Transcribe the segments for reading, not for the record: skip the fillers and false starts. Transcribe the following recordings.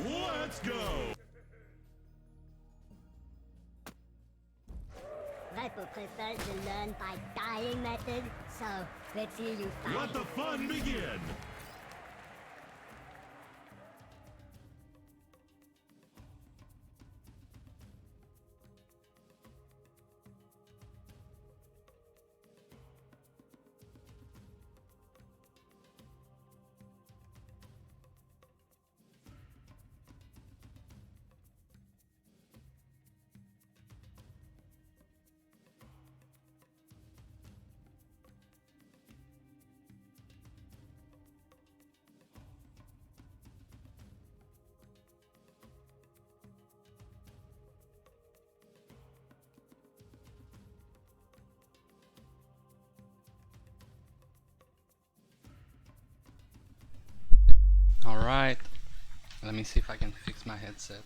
Let's go! Rifle prefers to learn by dying method, so let's see you fight. Let the fun begin! Alright, let me see if I can fix my headset.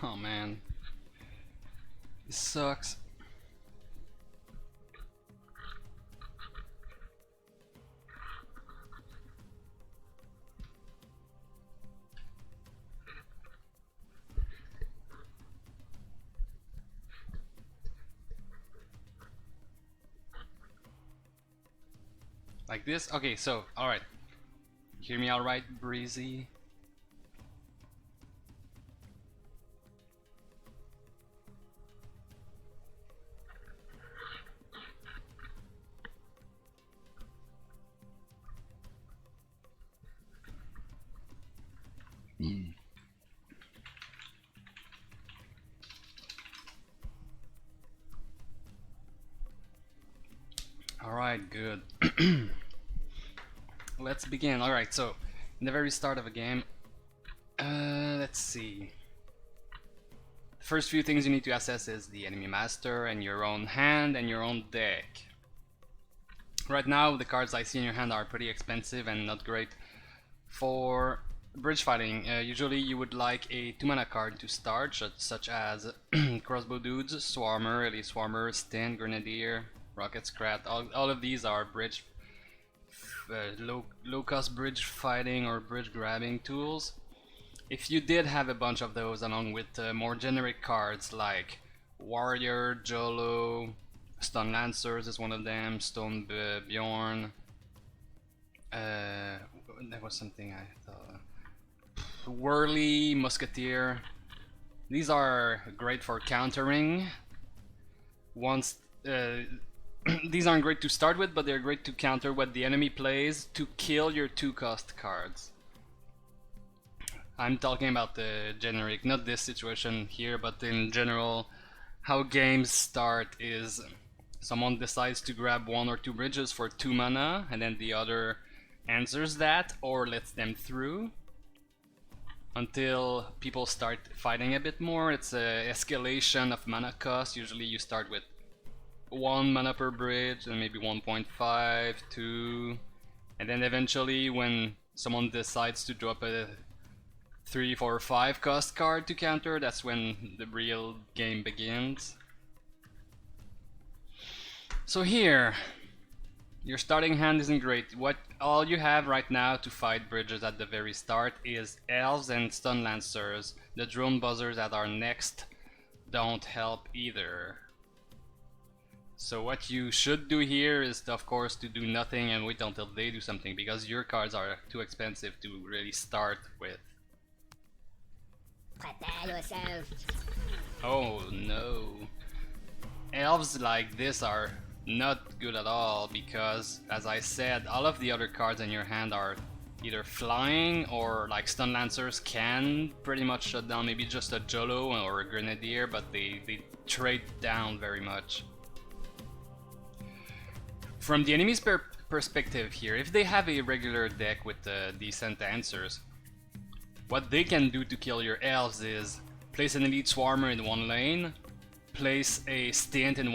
Oh man, this sucks. Like this? Okay, so, alright. Hear me alright, Breezy? Alright, good. Let's begin. Alright, so in the very start of a game, let's see. The first few things you need to assess is the enemy master and your own hand and your own deck. Right now, the cards I see in your hand are pretty expensive and not great for bridge fighting. Usually you would like a 2-mana card to start, such as Crossbow Dudes, Swarmer, Elite Swarmer, Stint, Grenadier, Rocket Scrat. All of these are bridge, low cost bridge fighting or bridge grabbing tools. If you did have a bunch of those along with more generic cards like Warrior, Jolo, Stun Lancers is one of them, Stone Bjorn, there was something I thought, Whirly, Musketeer. These are great for countering. Once these aren't great to start with, but they're great to counter what the enemy plays to kill your 2-cost cards. I'm talking about the generic, not this situation here, but in general, how games start is someone decides to grab 1 or 2 bridges for 2 mana, and then the other answers that or lets them through until people start fighting a bit more. It's a escalation of mana cost. Usually you start with 1 mana per bridge and maybe 1.5, 2, and then eventually when someone decides to drop a 3, 4, 5 cost card to counter, that's when the real game begins. So here, your starting hand isn't great. All you have right now to fight bridges at the very start is Elves and Stun Lancers. The drone buzzers that are next don't help either. So what you should do here is, of course, to do nothing and wait until they do something, because your cards are too expensive to really start with. Prepare yourself. Oh no. Elves like this are not good at all, because, as I said, all of the other cards in your hand are either flying or, like, Stun Lancers can pretty much shut down maybe just a Jolo or a Grenadier, but they trade down very much. From the enemy's perspective here, if they have a regular deck with decent answers, what they can do to kill your elves is place an elite swarmer in one lane, place a stint in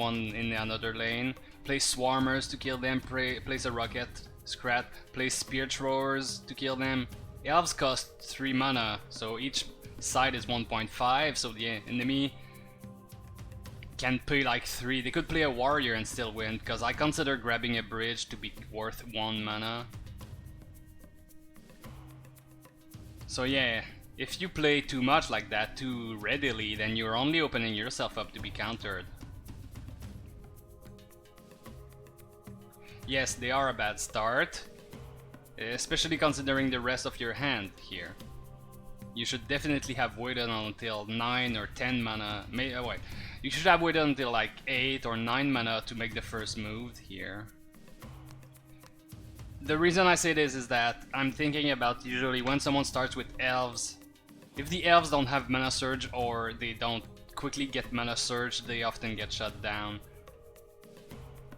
another lane, place swarmers to kill them, place a rocket scrat, place spear throwers to kill them. Elves cost 3 mana, so each side is 1.5, so the enemy can pay like 3. They could play a warrior and still win, because I consider grabbing a bridge to be worth 1 mana. So yeah, if you play too much like that too readily, then you're only opening yourself up to be countered. Yes, they are a bad start, especially considering the rest of your hand here. You should definitely have waited until 9 or 10 mana. Wait, you should have waited until like 8 or 9 mana to make the first move here. The reason I say this is that I'm thinking about usually when someone starts with elves, if the elves don't have mana surge or they don't quickly get mana surge, they often get shut down.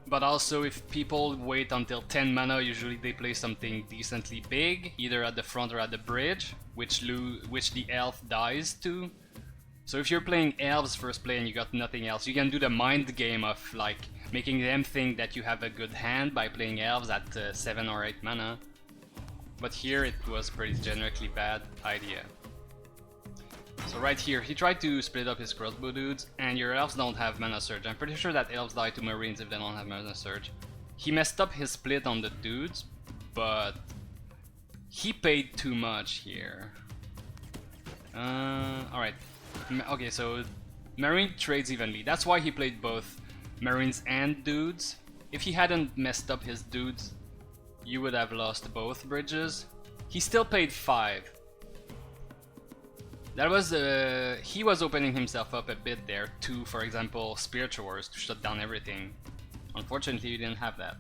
But also if people wait until 10 mana, usually they play something decently big, either at the front or at the bridge, which the elf dies to. So if you're playing elves first play and you got nothing else, you can do the mind game of like making them think that you have a good hand by playing elves at 7 or 8 mana. But here it was pretty generically bad idea. So right here, he tried to split up his crossbow dudes, and your elves don't have mana surge. I'm pretty sure that elves die to marines if they don't have mana surge. He messed up his split on the dudes, but he paid too much here. Alright. Okay, so marine trades evenly. That's why he played both marines and dudes. If he hadn't messed up his dudes, you would have lost both bridges. He still paid 5. That was he was opening himself up a bit there to, for example, spear throwers to shut down everything. Unfortunately, he didn't have that.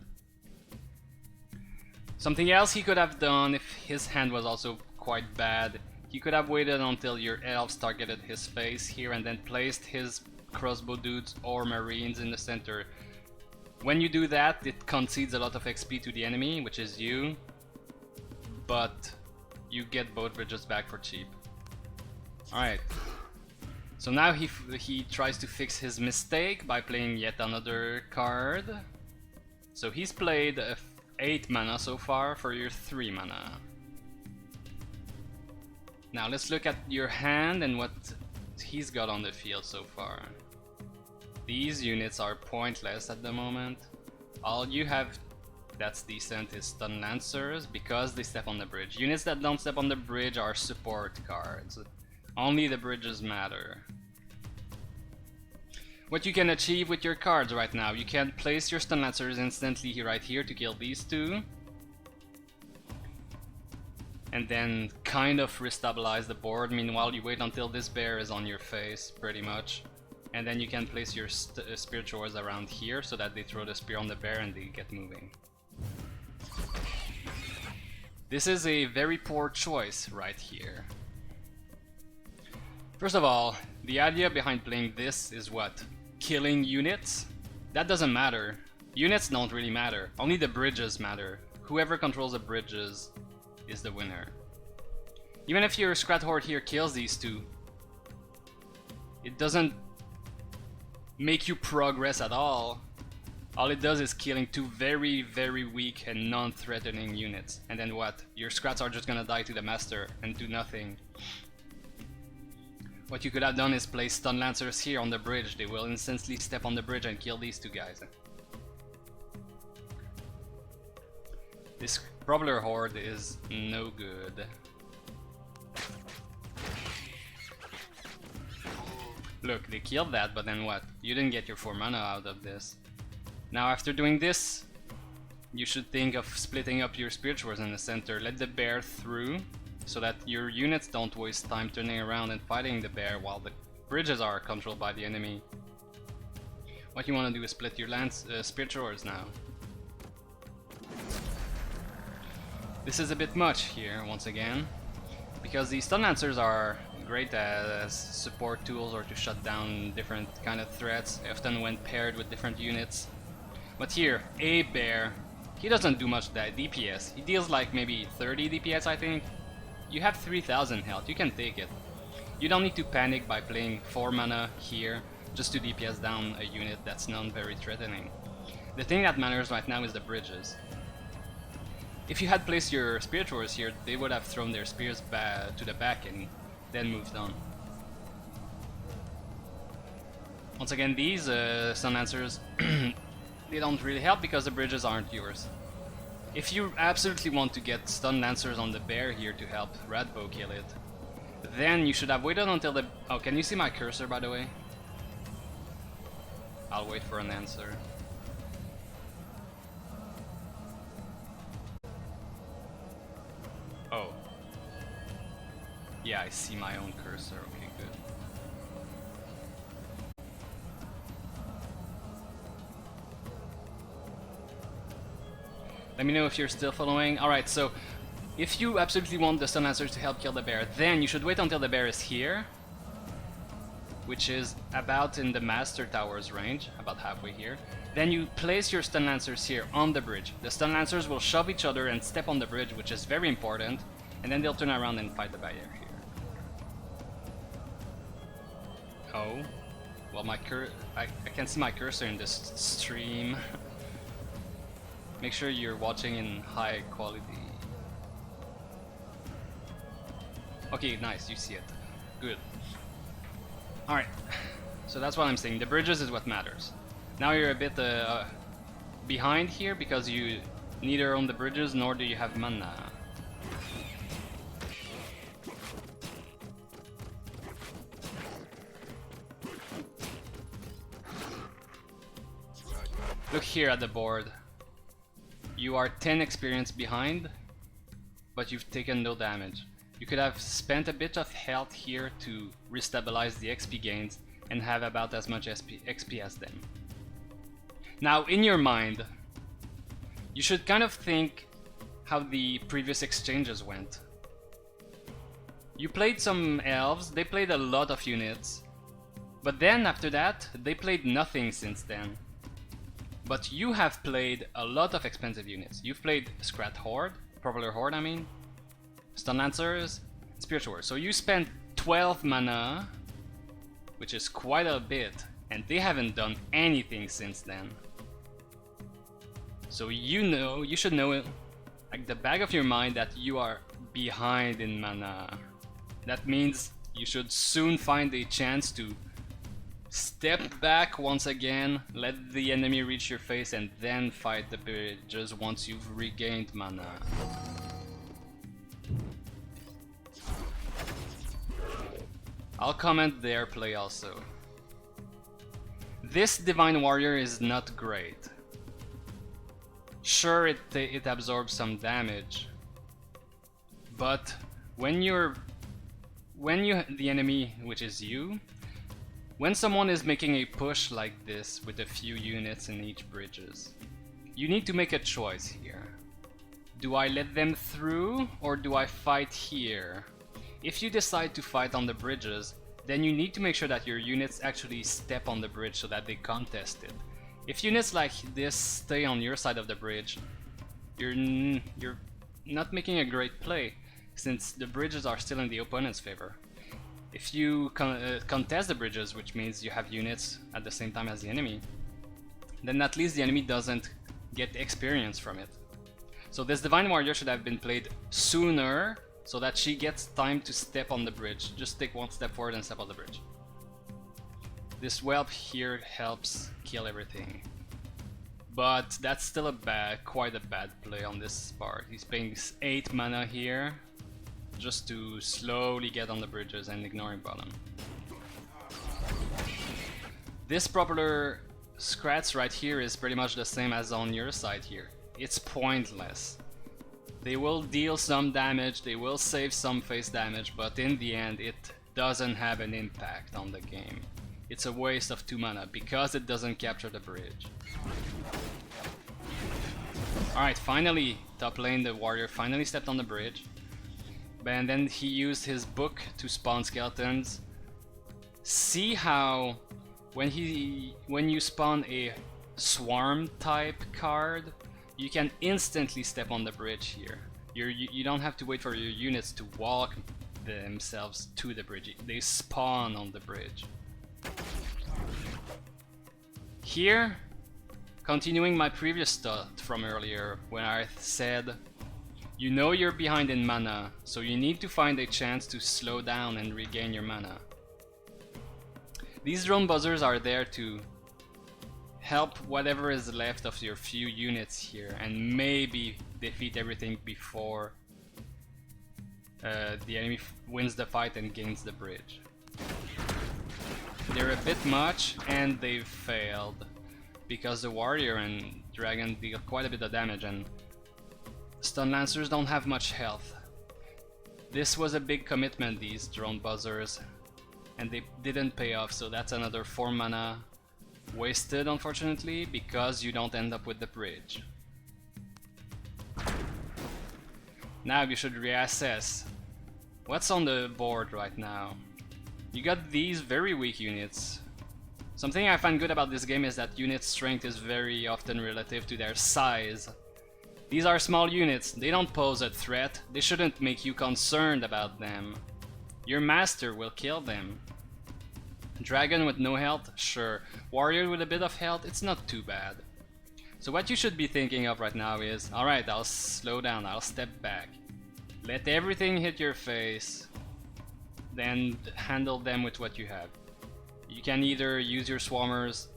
Something else he could have done if his hand was also quite bad, he could have waited until your elves targeted his face here and then placed his crossbow dudes or marines in the center. When you do that, it concedes a lot of XP to the enemy, which is you, but you get both bridges back for cheap. Alright, so now he tries to fix his mistake by playing yet another card. So he's played 8 mana so far for your 3 mana. Now let's look at your hand and what he's got on the field so far. These units are pointless at the moment. All you have that's decent is stun lancers because they step on the bridge. Units that don't step on the bridge are support cards. Only the bridges matter. What you can achieve with your cards right now, you can place your stun lancers instantly right here to kill these two. And then kind of restabilize the board. Meanwhile, you wait until this bear is on your face, pretty much. And then you can place your spear throwers around here so that they throw the spear on the bear and they get moving. This is a very poor choice right here. First of all, the idea behind playing this is what? Killing units? That doesn't matter. Units don't really matter. Only the bridges matter. Whoever controls the bridges is the winner. Even if your Scrat Horde here kills these two, it doesn't make you progress at all. All it does is killing two very, very weak and non-threatening units. And then what? Your Scrats are just gonna die to the Master and do nothing. What you could have done is place stun lancers here on the bridge. They will instantly step on the bridge and kill these two guys. This Probbler Horde is no good. Look, they killed that, but then what? You didn't get your 4 mana out of this. Now after doing this, you should think of splitting up your spear throwers in the center. Let the bear through, so that your units don't waste time turning around and fighting the bear while the bridges are controlled by the enemy. What you want to do is split your spear throwers now. This is a bit much here, once again, because these stun lancers are great as support tools or to shut down different kind of threats, often when paired with different units. But here, a bear, he doesn't do much DPS. He deals like maybe 30 DPS, I think. You have 3000 health, you can take it. You don't need to panic by playing 4 mana here just to DPS down a unit that's not very threatening. The thing that matters right now is the bridges. If you had placed your Spirit Warriors here, they would have thrown their spears to the back and then moved on. Once again, these Stun Lancers, they don't really help because the bridges aren't yours. If you absolutely want to get Stun Lancers on the bear here to help Radbo kill it, then you should have waited until the... Oh, can you see my cursor by the way? I'll wait for an answer. Oh. Yeah, I see my own cursor. Okay, good. Let me know if you're still following. Alright, so if you absolutely want the Stun Lancers to help kill the bear, then you should wait until the bear is here, which is about in the Master Tower's range, about halfway here. Then you place your Stun Lancers here on the bridge. The Stun Lancers will shove each other and step on the bridge, which is very important, and then they'll turn around and fight the barrier here. Oh, well I can see my cursor in this stream. Make sure you're watching in high quality. Okay, nice, you see it. Good. Alright, so that's what I'm saying. The bridges is what matters. Now you're a bit behind here because you neither own the bridges nor do you have mana. Look here at the board. You are 10 experience behind, but you've taken no damage. You could have spent a bit of health here to restabilize the XP gains and have about as much XP as them. Now, in your mind, you should kind of think how the previous exchanges went. You played some elves, they played a lot of units, but then after that, they played nothing since then. But you have played a lot of expensive units. You've played Scrat Horde, Propeller Horde I mean, Stun Lancers, Spirit Warriors. So you spent 12 mana, which is quite a bit, and they haven't done anything since then. So you should know it, like the back of your mind, that you are behind in mana. That means you should soon find a chance to step back once again, let the enemy reach your face, and then fight the bridges once you've regained mana. I'll comment their play also. This Divine Warrior is not great. Sure, it absorbs some damage, but when the enemy, which is you, when someone is making a push like this with a few units in each bridges, you need to make a choice here. Do I let them through or do I fight here? If you decide to fight on the bridges, then you need to make sure that your units actually step on the bridge so that they contest it. If units like this stay on your side of the bridge, you're not making a great play, since the bridges are still in the opponent's favor. If you contest the bridges, which means you have units at the same time as the enemy, then at least the enemy doesn't get experience from it. So this Divine Warrior should have been played sooner, so that she gets time to step on the bridge. Just take one step forward and step on the bridge. This whelp here helps kill everything. But that's still quite a bad play on this part. He's paying 8 mana here, just to slowly get on the bridges and ignoring bottom. This Propeller Scrats right here is pretty much the same as on your side here. It's pointless. They will deal some damage, they will save some face damage, but in the end it doesn't have an impact on the game. It's a waste of 2 mana because it doesn't capture the bridge. Alright, finally, top lane, the warrior finally stepped on the bridge. And then he used his book to spawn skeletons. See how when you spawn a swarm type card, you can instantly step on the bridge here. You don't have to wait for your units to walk themselves to the bridge. They spawn on the bridge. Here, continuing my previous thought from earlier when I said you know you're behind in mana, so you need to find a chance to slow down and regain your mana. These drone buzzers are there to help whatever is left of your few units here and maybe defeat everything before the enemy wins the fight and gains the bridge. They're a bit much and they've failed because the warrior and dragon deal quite a bit of damage and stun lancers don't have much health. This was a big commitment, these drone buzzers, and they didn't pay off, so that's another 4 mana wasted, unfortunately, because you don't end up with the bridge. Now you should reassess what's on the board right now. You got these very weak units. Something I find good about this game is that unit strength is very often relative to their size. These are small units, they don't pose a threat, they shouldn't make you concerned about them. Your master will kill them. Dragon with no health? Sure. Warrior with a bit of health? It's not too bad. So what you should be thinking of right now is, alright, I'll slow down, I'll step back. Let everything hit your face, then handle them with what you have. You can either use your swarmers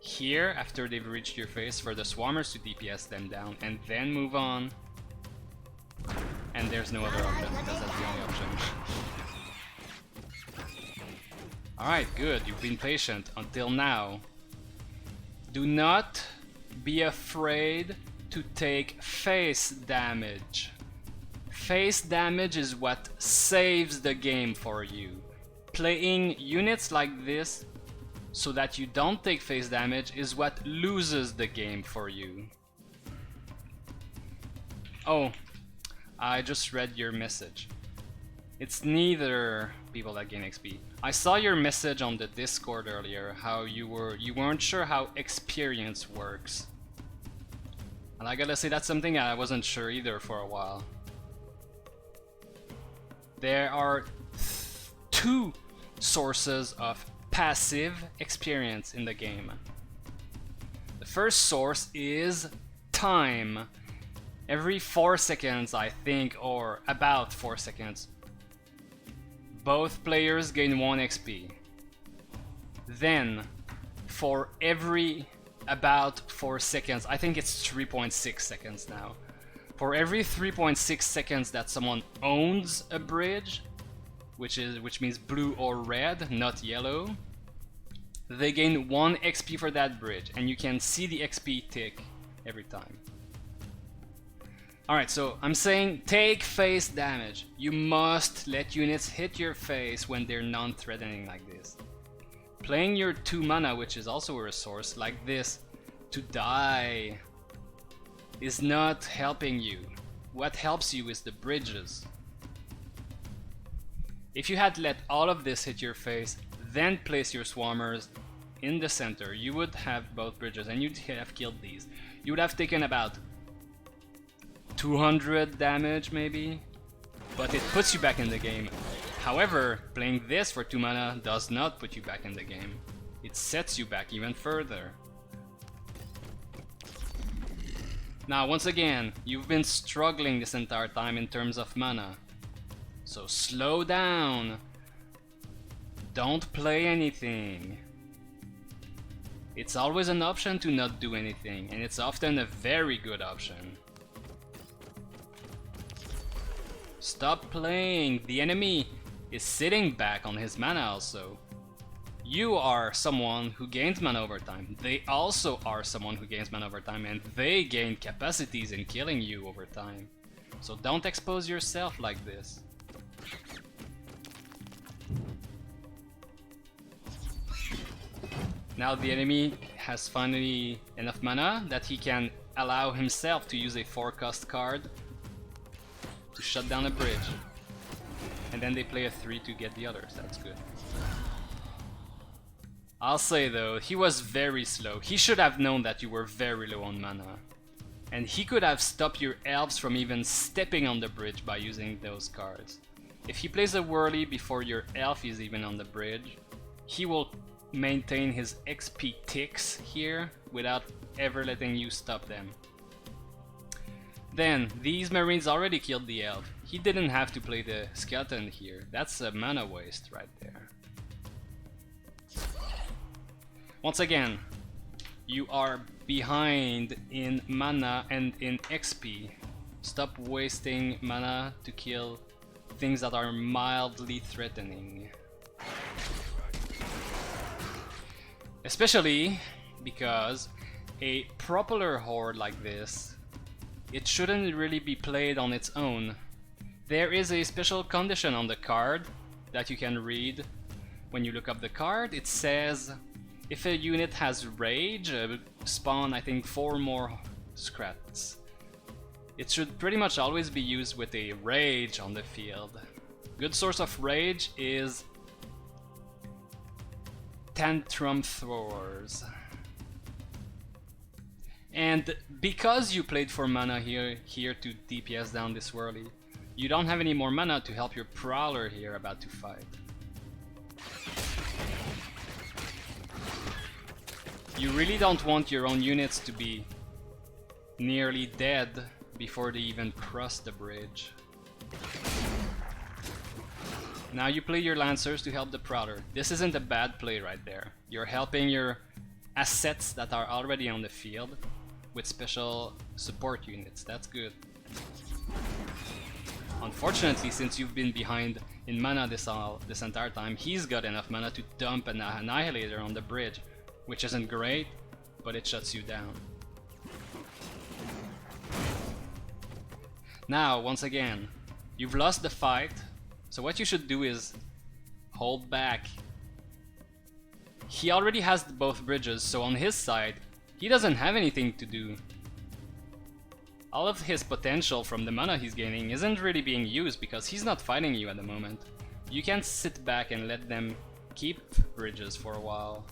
here after they've reached your face for the swarmers to DPS them down and then move on. And there's no other option because that's the only option. Alright, good, you've been patient until now. Do not be afraid to take face damage. Face damage is what saves the game for you. Playing units like this so that you don't take face damage is what loses the game for you. Oh, I just read your message. It's neither people that gain XP. I saw your message on the Discord earlier, how you weren't sure how experience works. And I gotta say that's something I wasn't sure either for a while. There are two sources of passive experience in the game. The first source is time. Every 4 seconds, I think, or about 4 seconds, both players gain 1 XP. Then, for every about 4 seconds, I think it's 3.6 seconds now. For every 3.6 seconds that someone owns a bridge, which means blue or red, not yellow, they gain 1 XP for that bridge, and you can see the XP tick every time. Alright, so I'm saying take face damage. You must let units hit your face when they're non-threatening like this. Playing your 2 mana, which is also a resource, like this, to die, is not helping you. What helps you is the bridges. If you had let all of this hit your face, then place your swarmers in the center, you would have both bridges and you'd have killed these. You would have taken about 200 damage maybe, but it puts you back in the game. However, playing this for 2 mana does not put you back in the game. It sets you back even further. Now once again, you've been struggling this entire time in terms of mana. So slow down. Don't play anything. It's always an option to not do anything, and it's often a very good option. Stop playing. The enemy is sitting back on his mana also. You are someone who gains mana over time. They also are someone who gains mana over time, and they gain capacities in killing you over time. So don't expose yourself like this. Now the enemy has finally enough mana that he can allow himself to use a 4-cost card to shut down a bridge. And then they play a 3 to get the others. That's good. I'll say though, he was very slow. He should have known that you were very low on mana. And he could have stopped your elves from even stepping on the bridge by using those cards. If he plays a whirly before your elf is even on the bridge, he will maintain his XP ticks here without ever letting you stop them. Then, these marines already killed the elf. He didn't have to play the skeleton here. That's a mana waste right there. Once again, you are behind in mana and in XP. Stop wasting mana to kill things that are mildly threatening. Especially because a propeller horde like this, it shouldn't really be played on its own. There is a special condition on the card that you can read. When you look up the card, it says if a unit has rage, spawn I think 4 more scrats. It should pretty much always be used with a rage on the field. Good source of rage is Tantrum Throwers. And because you played for mana here to DPS down this whirly, you don't have any more mana to help your Prowler here about to fight. You really don't want your own units to be nearly dead before they even cross the bridge. Now you play your Lancers to help the Prowler. This isn't a bad play right there. You're helping your assets that are already on the field with special support units. That's good. Unfortunately, since you've been behind in mana this entire time, he's got enough mana to dump an Annihilator on the bridge, which isn't great, but it shuts you down. Now, once again, you've lost the fight, so what you should do is hold back. He already has both bridges, so on his side, he doesn't have anything to do. All of his potential from the mana he's gaining isn't really being used because he's not fighting you at the moment. You can't sit back and let them keep bridges for a while.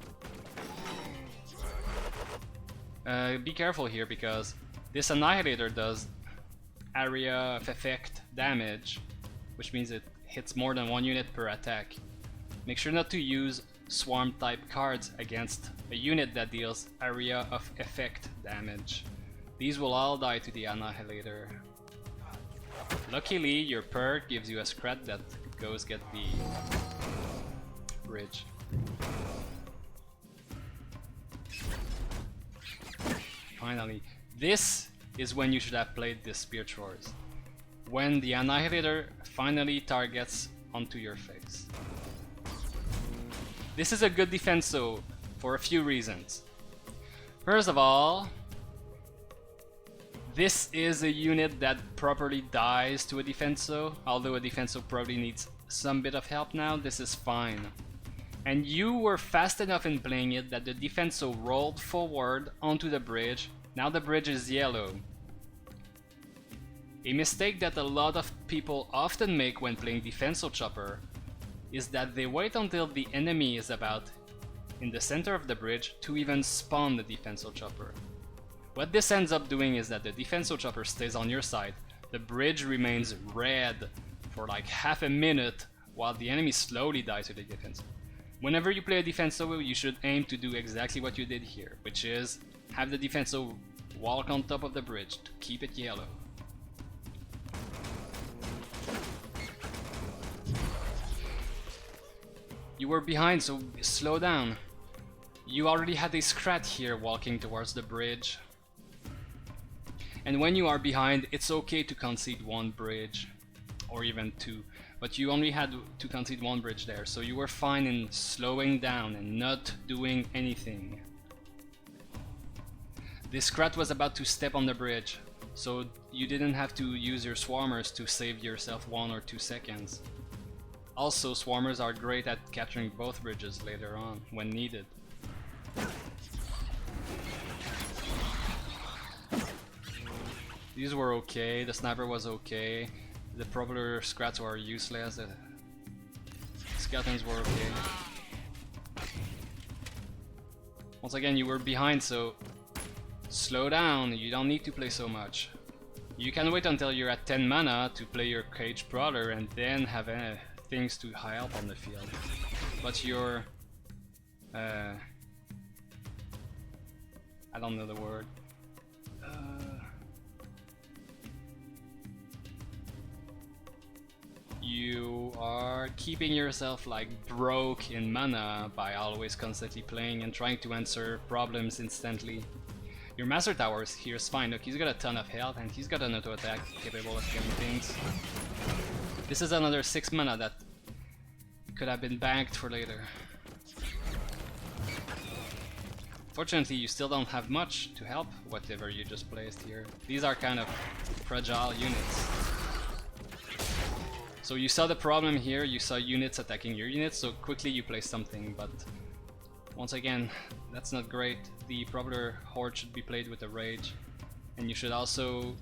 Be careful here because this Annihilator does area of effect damage, which means it hits more than 1 unit per attack. Make sure not to use swarm type cards against a unit that deals area of effect damage. These will all die to the Annihilator. Luckily, your perk gives you a scrat that goes get the bridge. Finally, this is when you should have played the Spear Throwers. When the Annihilator finally targets onto your face. This is a good defenso for a few reasons. First of all, this is a unit that properly dies to a defenso. Although a defenso probably needs some bit of help now, this is fine. And you were fast enough in playing it that the defenso rolled forward onto the bridge. Now the bridge is yellow. A mistake that a lot of people often make when playing Defenso Chopper is that they wait until the enemy is about in the center of the bridge to even spawn the Defenso Chopper. What this ends up doing is that the Defenso Chopper stays on your side, the bridge remains red for like half a minute while the enemy slowly dies to the Defenso. Whenever you play a Defenso, you should aim to do exactly what you did here, which is have the Defenso walk on top of the bridge to keep it yellow. You were behind, so slow down. You already had a scrat here walking towards the bridge. And when you are behind, it's okay to concede 1 bridge, or even 2. But you only had to concede 1 bridge there, so you were fine in slowing down and not doing anything. This scrat was about to step on the bridge, so you didn't have to use your swarmers to save yourself 1 or 2 seconds. Also, swarmers are great at capturing both bridges later on, when needed. These were okay, the sniper was okay, the propeller scrats were useless, the skeletons were okay. Once again, you were behind, so Slow down, you don't need to play so much. You can wait until you're at 10 mana to play your Cage Brawler and then have things to help on the field. But your... I don't know the word. You are keeping yourself like broke in mana by always constantly playing and trying to answer problems instantly. Your Master Tower here is fine. Look, he's got a ton of health and he's got an auto attack capable of killing things. This is another 6 mana that could have been banked for later. Fortunately, you still don't have much to help whatever you just placed here. These are kind of fragile units. So you saw the problem here, you saw units attacking your units, so quickly you place something, but once again, that's not great. The Prowler Horde should be played with a Rage, and you should also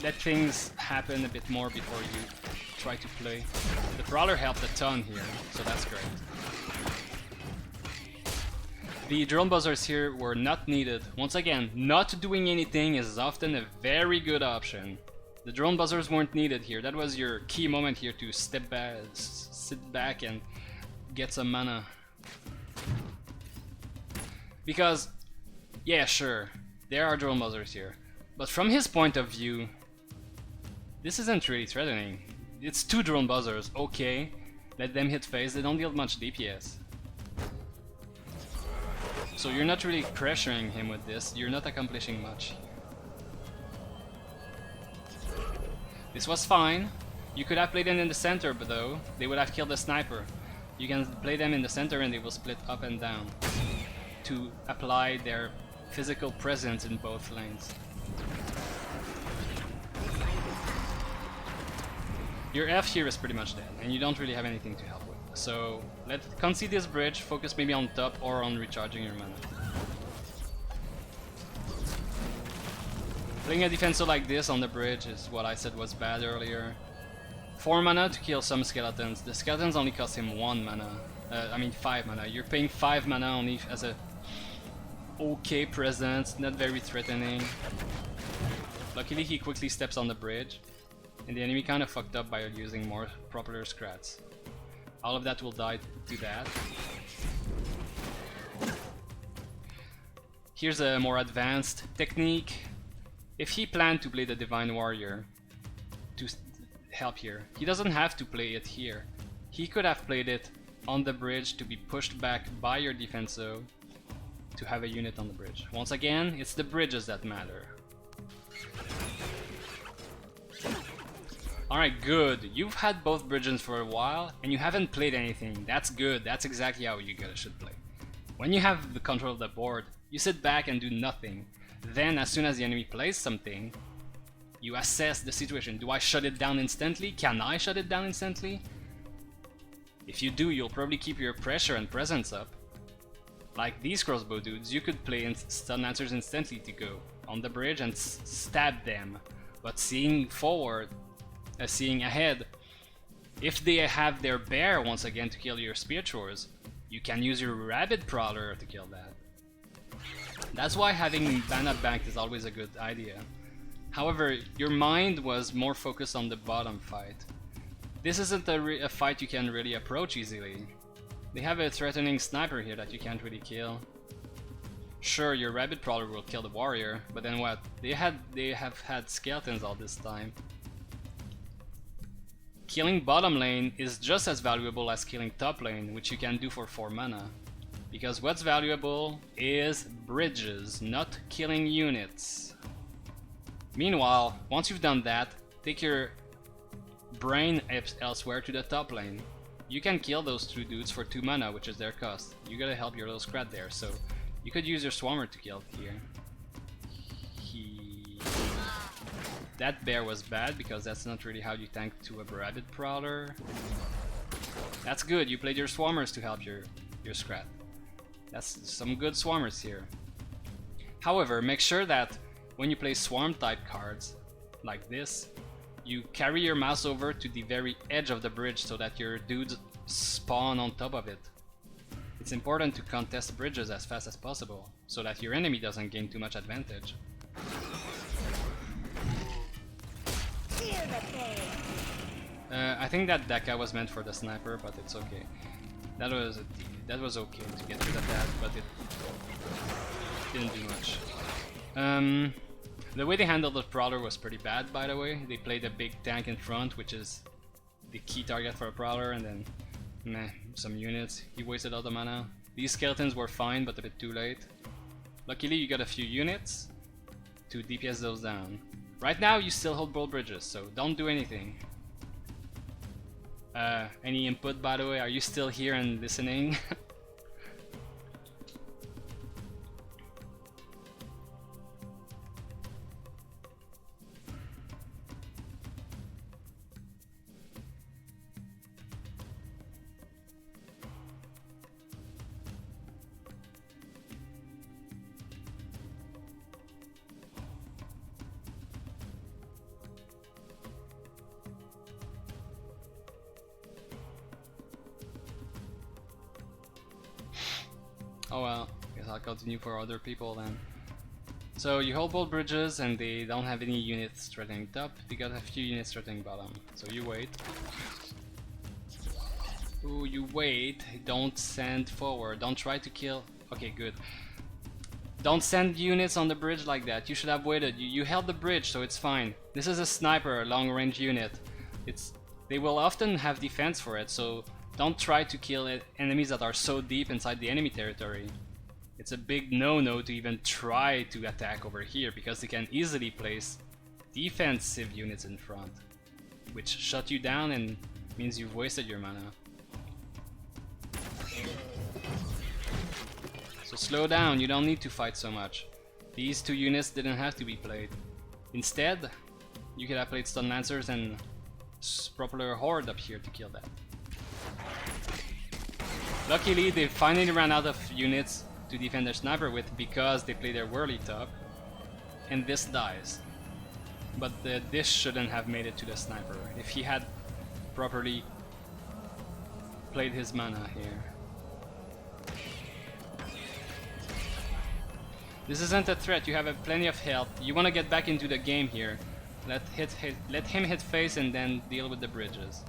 let things happen a bit more before you try to play. The Prowler helped a ton here, so that's great. The drone buzzers here were not needed. Once again, not doing anything is often a very good option. The drone buzzers weren't needed here. That was your key moment here to step back, sit back and get some mana. Because, yeah, sure, there are drone buzzers here. But from his point of view, this isn't really threatening. It's 2 drone buzzers, okay. Let them hit phase, they don't deal much DPS. So you're not really pressuring him with this, you're not accomplishing much. This was fine. You could have played them in the center, but though, they would have killed the sniper. You can play them in the center and they will split up and down to apply their physical presence in both lanes. Your F here is pretty much dead, and you don't really have anything to help with. So let's concede this bridge, focus maybe on top or on recharging your mana. Playing a defensor like this on the bridge is what I said was bad earlier. 4 mana to kill some skeletons. The skeletons only cost him 1 mana. 5 mana. You're paying 5 mana only as a okay presence, not very threatening. Luckily he quickly steps on the bridge, and the enemy kind of fucked up by using more Prowler Scrats. All of that will die to that. Here's a more advanced technique. If he planned to play the Divine Warrior to help here, he doesn't have to play it here. He could have played it on the bridge to be pushed back by your Defenso to have a unit on the bridge. Once again, it's the bridges that matter. Alright, good. You've had both bridges for a while and you haven't played anything. That's good. That's exactly how you guys should play. When you have the control of the board, you sit back and do nothing. Then, as soon as the enemy plays something, you assess the situation. Do I shut it down instantly? Can I shut it down instantly? If you do, you'll probably keep your pressure and presence up. Like these crossbow dudes, you could play stun answers instantly to go on the bridge and stab them. But seeing forward, seeing ahead, if they have their bear once again to kill your Spearchores, you can use your Rabid Prowler to kill that. That's why having mana banked is always a good idea. However, your mind was more focused on the bottom fight. This isn't a fight you can really approach easily. They have a threatening sniper here that you can't really kill. Sure, your Rabid Prowler will kill the warrior, but then what? They have had skeletons all this time. Killing bottom lane is just as valuable as killing top lane, which you can do for 4 mana. Because what's valuable is bridges, not killing units. Meanwhile, once you've done that, take your brain elsewhere to the top lane. You can kill those 2 dudes for 2 mana, which is their cost. You gotta help your little Scrat there, so you could use your Swarmer to kill here. That bear was bad, because that's not really how you tank to a Rabid Prowler. That's good, you played your Swarmers to help your Scrat. That's some good Swarmers here. However, make sure that when you play Swarm type cards, like this, you carry your mouse over to the very edge of the bridge so that your dudes spawn on top of it. It's important to contest bridges as fast as possible, so that your enemy doesn't gain too much advantage. Feel the pain. I think that Daka was meant for the sniper, but it's okay. That was okay to get rid of that, but it didn't do much. The way they handled the Prowler was pretty bad, by the way. They played a big tank in front, which is the key target for a Prowler, and then meh, some units. He wasted all the mana. These skeletons were fine, but a bit too late. Luckily, you got a few units to DPS those down. Right now, you still hold Bull Bridges, so don't do anything. Any input, by the way? Are you still here and listening? Oh well, guess I'll continue for other people then. So you hold both bridges and they don't have any units threatening top, they got a few units threatening bottom. So you wait. Ooh, you wait, don't send forward, don't try to kill. Okay, good. Don't send units on the bridge like that, you should have waited. You held the bridge, so it's fine. This is a sniper, a long range unit. They will often have defense for it, so don't try to kill enemies that are so deep inside the enemy territory. It's a big no-no to even try to attack over here, because they can easily place defensive units in front, which shut you down and means you've wasted your mana. So slow down, you don't need to fight so much. These two units didn't have to be played. Instead, you could have played Stun Lancers and proper Horde up here to kill that. Luckily, they finally ran out of units to defend their sniper with because they play their whirly top, and this dies. But this shouldn't have made it to the sniper if he had properly played his mana here. This isn't a threat, you have plenty of health. You want to get back into the game here. Let him hit face and then deal with the bridges.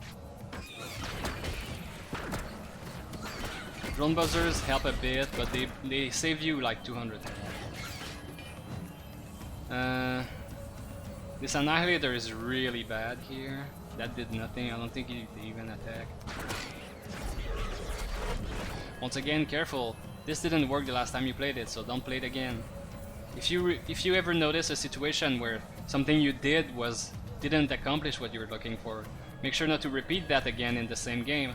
Drone buzzers help a bit, but they save you like 200 health. This Annihilator is really bad here. That did nothing, I don't think he even attacked. Once again, careful. This didn't work the last time you played it, so don't play it again. If you ever notice a situation where something you did didn't accomplish what you were looking for, make sure not to repeat that again in the same game.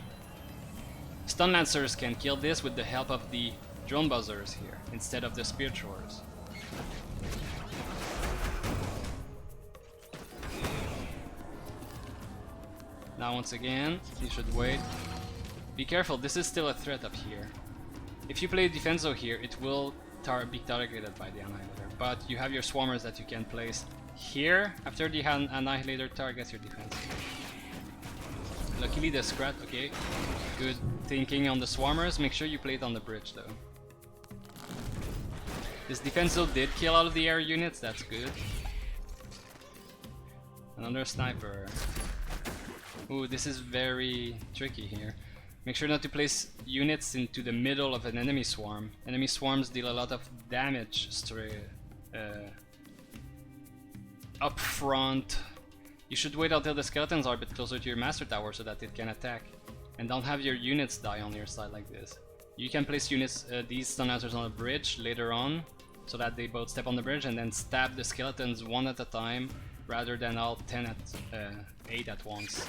Stun Lancers can kill this with the help of the Drone Buzzers here, instead of the Spear Throwers. Now once again, you should wait. Be careful, this is still a threat up here. If you play Defenso here, it will be targeted by the Annihilator, but you have your Swarmers that you can place here after the Annihilator targets your defense. Luckily the Scrat, okay, good thinking on the Swarmers, make sure you play it on the bridge though. This Defenso did kill all of the air units, that's good. Another Sniper. Ooh, this is very tricky here. Make sure not to place units into the middle of an enemy swarm. Enemy swarms deal a lot of damage up front. You should wait until the skeletons are a bit closer to your master tower so that it can attack. And don't have your units die on your side like this. You can place units, these Stun Lancers on the bridge later on, so that they both step on the bridge and then stab the skeletons one at a time, rather than all 8 at once.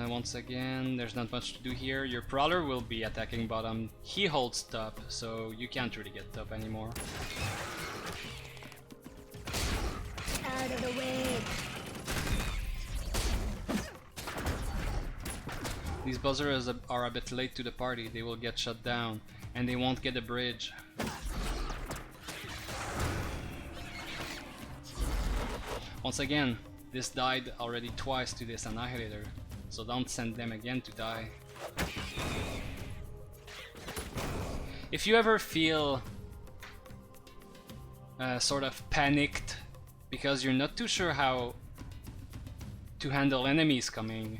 Once again, there's not much to do here. Your Prowler will be attacking bottom. He holds top, so you can't really get top anymore. Out of the way. These buzzers are a bit late to the party. They will get shut down, and they won't get a bridge. Once again, This died already twice to this Annihilator, so don't send them again to die. If you ever feel sort of panicked because you're not too sure how to handle enemies coming,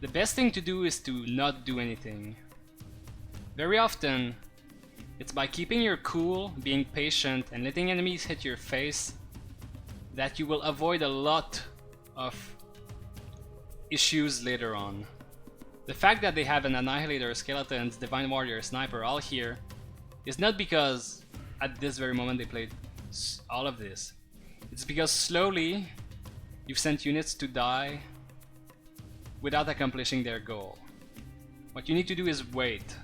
the best thing to do is to not do anything. Very often, it's by keeping your cool, being patient, and letting enemies hit your face that you will avoid a lot of issues later on. The fact that they have an Annihilator, Skeletons, Divine Warrior, Sniper all here is not because at this very moment they played all of this. It's because slowly you've sent units to die without accomplishing their goal. What you need to do is wait.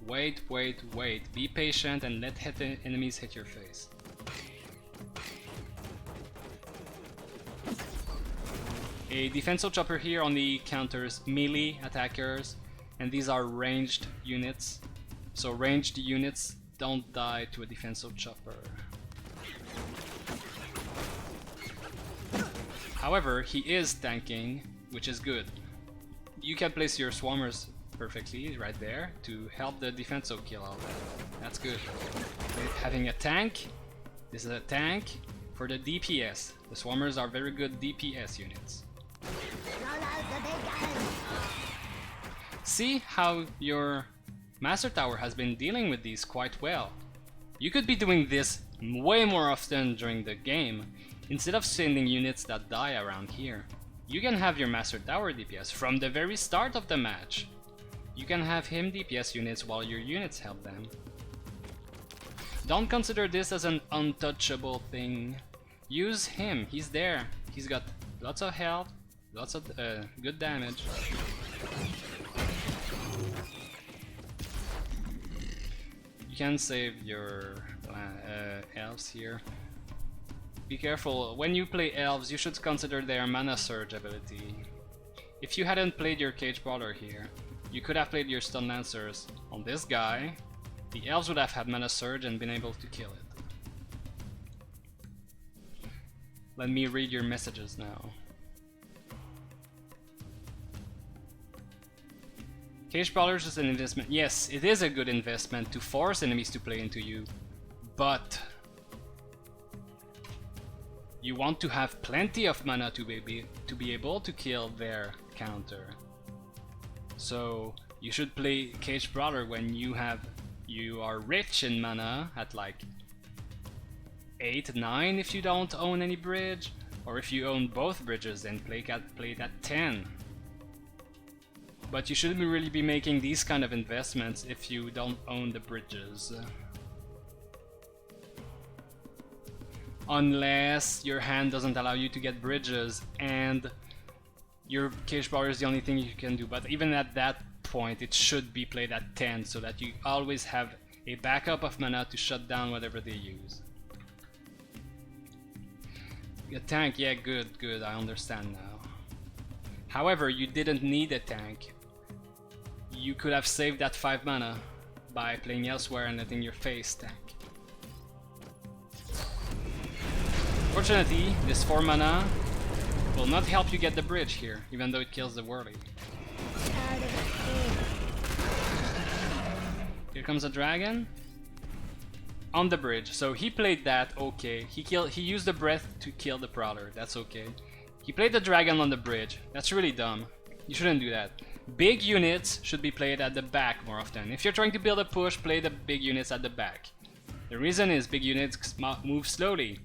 Wait, wait, wait. Be patient and let enemies hit your face. A defensive chopper here only counters melee attackers, and these are ranged units. So ranged units don't die to a defensive chopper. However, he is tanking, which is good. You can place your swarmers perfectly right there to help the defensive kill out. That's good. Having a tank, this is a tank for the DPS. The swarmers are very good DPS units. See how your Master Tower has been dealing with these quite well. You could be doing this way more often during the game, instead of sending units that die around here. You can have your Master Tower DPS from the very start of the match. You can have him DPS units while your units help them. Don't consider this as an untouchable thing. Use him, he's there. He's got lots of health, lots of good damage. You can save your elves here. Be careful, when you play elves you should consider their mana surge ability. If you hadn't played your Cage Brawler here, you could have played your Stun Lancers on this guy. The elves would have had mana surge and been able to kill it. Let me read your messages now. Cage Brawlers is an investment. Yes, it is a good investment to force enemies to play into you, but you want to have plenty of mana to be able to kill their counter. So you should play Cage Brawler when you are rich in mana at like 8, 9 if you don't own any bridge, or if you own both bridges then play it at 10. But you shouldn't really be making these kind of investments if you don't own the bridges. Unless your hand doesn't allow you to get bridges and your Cage Brawler is the only thing you can do. But even at that point it should be played at 10 so that you always have a backup of mana to shut down whatever they use. A tank, yeah, good, I understand now. However, you didn't need a tank. You could have saved that 5 mana by playing elsewhere and letting your face tank. Fortunately, this 4 mana will not help you get the bridge here, even though it kills the Whirly. Here comes a dragon on the bridge. So he played that, okay. He used the breath to kill the Prowler, that's okay. He played the dragon on the bridge. That's really dumb. You shouldn't do that. Big units should be played at the back more often. If you're trying to build a push, play the big units at the back. The reason is big units move slowly.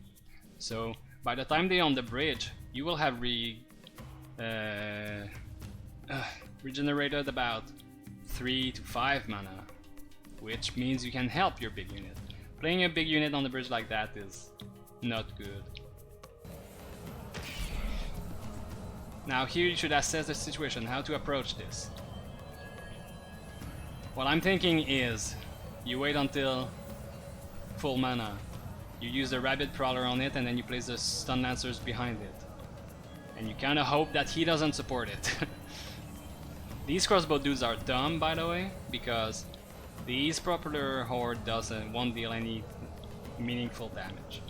So by the time they're on the bridge, you will have regenerated about 3 to 5 mana, which means you can help your big unit. Playing a big unit on the bridge like that is not good. Now here you should assess the situation, how to approach this. What I'm thinking is, you wait until full mana. You use the Rabid Prowler on it and then you place the Stun Lancers behind it. And you kinda hope that he doesn't support it. These crossbow dudes are dumb, by the way, because these Popular Horde won't deal any meaningful damage.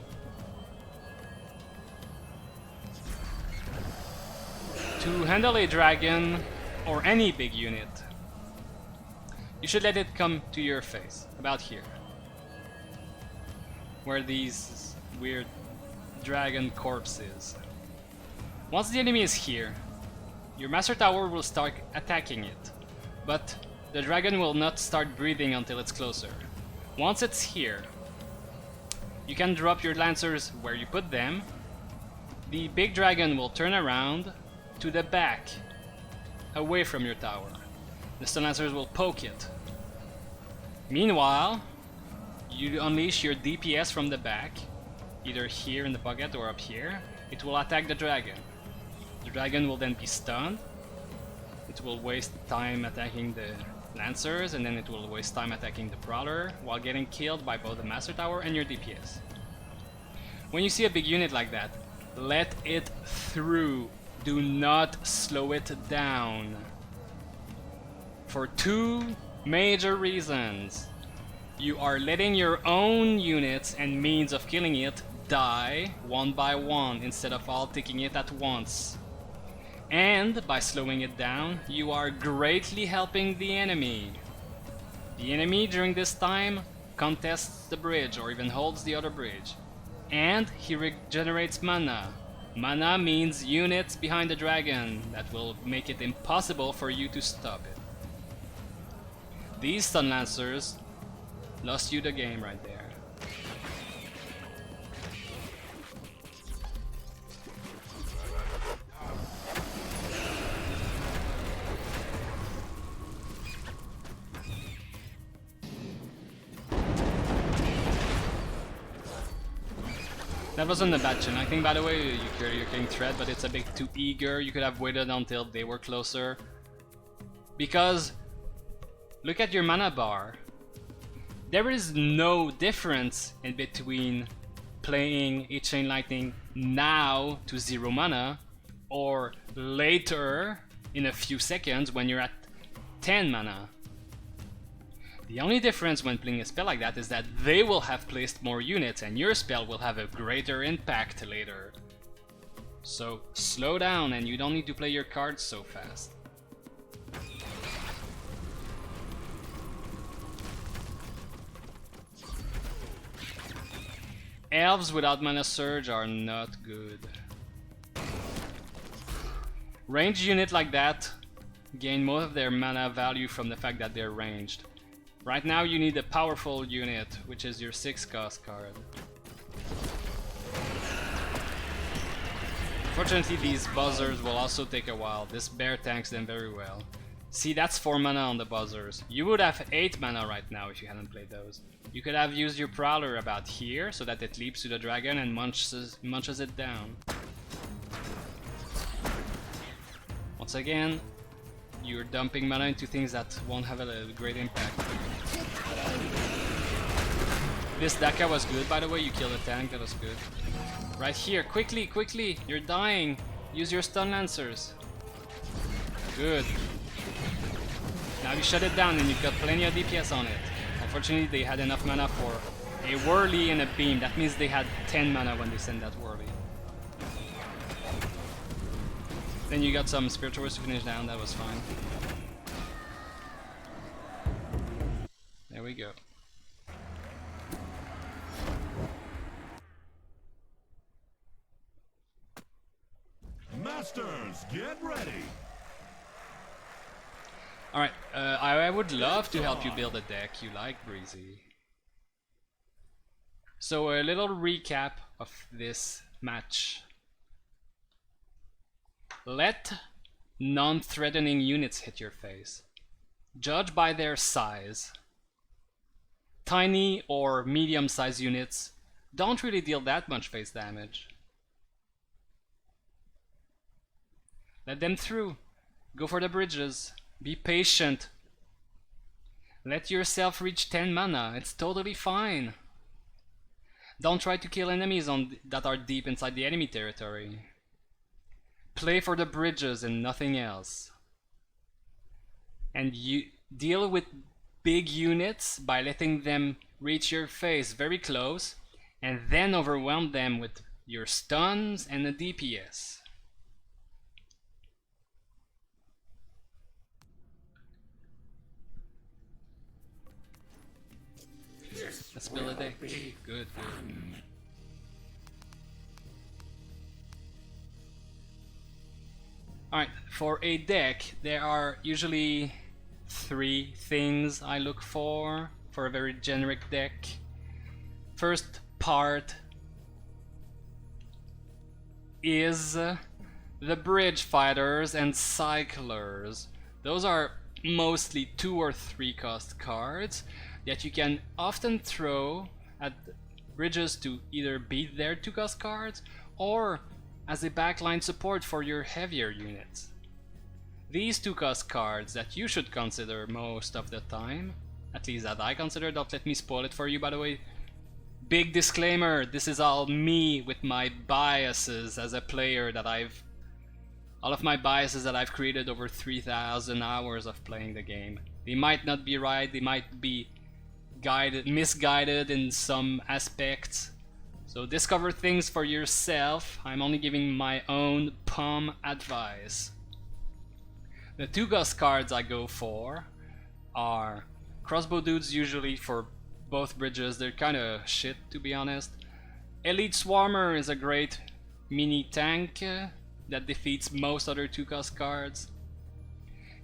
To handle a dragon or any big unit, you should let it come to your face, about here, where these weird dragon corpse is. Once the enemy is here, your Master Tower will start attacking it, but the dragon will not start breathing until it's closer. Once it's here, you can drop your Lancers where you put them. The big dragon will turn around to the back, away from your tower. The Stun Lancers will poke it. Meanwhile, you unleash your DPS from the back, either here in the pocket or up here. It will attack the dragon. The dragon will then be stunned. It will waste time attacking the Lancers, and then it will waste time attacking the Prowler while getting killed by both the Master Tower and your DPS. When you see a big unit like that, let it through. Do not slow it down. For two major reasons. You are letting your own units and means of killing it die one by one instead of all taking it at once. And by slowing it down, you are greatly helping the enemy. The enemy during this time contests the bridge or even holds the other bridge. And he regenerates mana. Mana means units behind the dragon that will make it impossible for you to stop it. These Stun Lancers lost you the game right there. That wasn't a bad chin. I think, by the way, you're getting thread, but it's a bit too eager. You could have waited until they were closer. Because, look at your mana bar. There is no difference in between playing a Chain Lightning now to 0 mana, or later in a few seconds when you're at 10 mana. The only difference when playing a spell like that is that they will have placed more units and your spell will have a greater impact later. So slow down, and you don't need to play your cards so fast. Elves without mana surge are not good. Ranged unit like that gain most of their mana value from the fact that they're ranged. Right now you need a powerful unit, which is your 6 cost card. Fortunately, these buzzers will also take a while. This bear tanks them very well. See, that's 4 mana on the buzzers. You would have 8 mana right now if you hadn't played those. You could have used your Prowler about here so that it leaps to the dragon and munches it down. Once again, you're dumping mana into things that won't have a great impact. This Daka was good, by the way. You killed a tank, that was good. Right here, quickly, quickly, you're dying. Use your Stun Lancers. Good. Now you shut it down and you've got plenty of DPS on it. Unfortunately, they had enough mana for a Whirly and a Beam. That means they had 10 mana when they sent that Whirly. Then you got some Spiritual Words to finish down, that was fine. There we go. Masters, get ready. Alright, I would love to help you build a deck you like, Breezy. So a little recap of this match. Let non-threatening units hit your face. Judge by their size. Tiny or medium-sized units don't really deal that much face damage. Let them through. Go for the bridges. Be patient. Let yourself reach 10 mana. It's totally fine. Don't try to kill enemies that are deep inside the enemy territory. Play for the bridges and nothing else. And you deal with big units by letting them reach your face very close, and then overwhelm them with your stuns and the DPS. Let's build a deck. Good, good. Alright, for a deck, there are usually 3 things I look for a very generic deck. First part is the bridge fighters and cyclers. Those are mostly 2 or 3 cost cards that you can often throw at bridges to either beat their 2 cost cards or as a backline support for your heavier units. These 2 cost cards that you should consider most of the time, at least that I consider, don't let me spoil it for you by the way. Big disclaimer, this is all me with my biases as a player that all of my biases that I've created over 3,000 hours of playing the game. They might not be right, they might be misguided in some aspects. So discover things for yourself. I'm only giving my own palm advice. The 2 ghost cards I go for are crossbow dudes, usually for both bridges. They're kinda shit, to be honest. Elite Swarmer is a great mini tank that defeats most other 2 cost cards.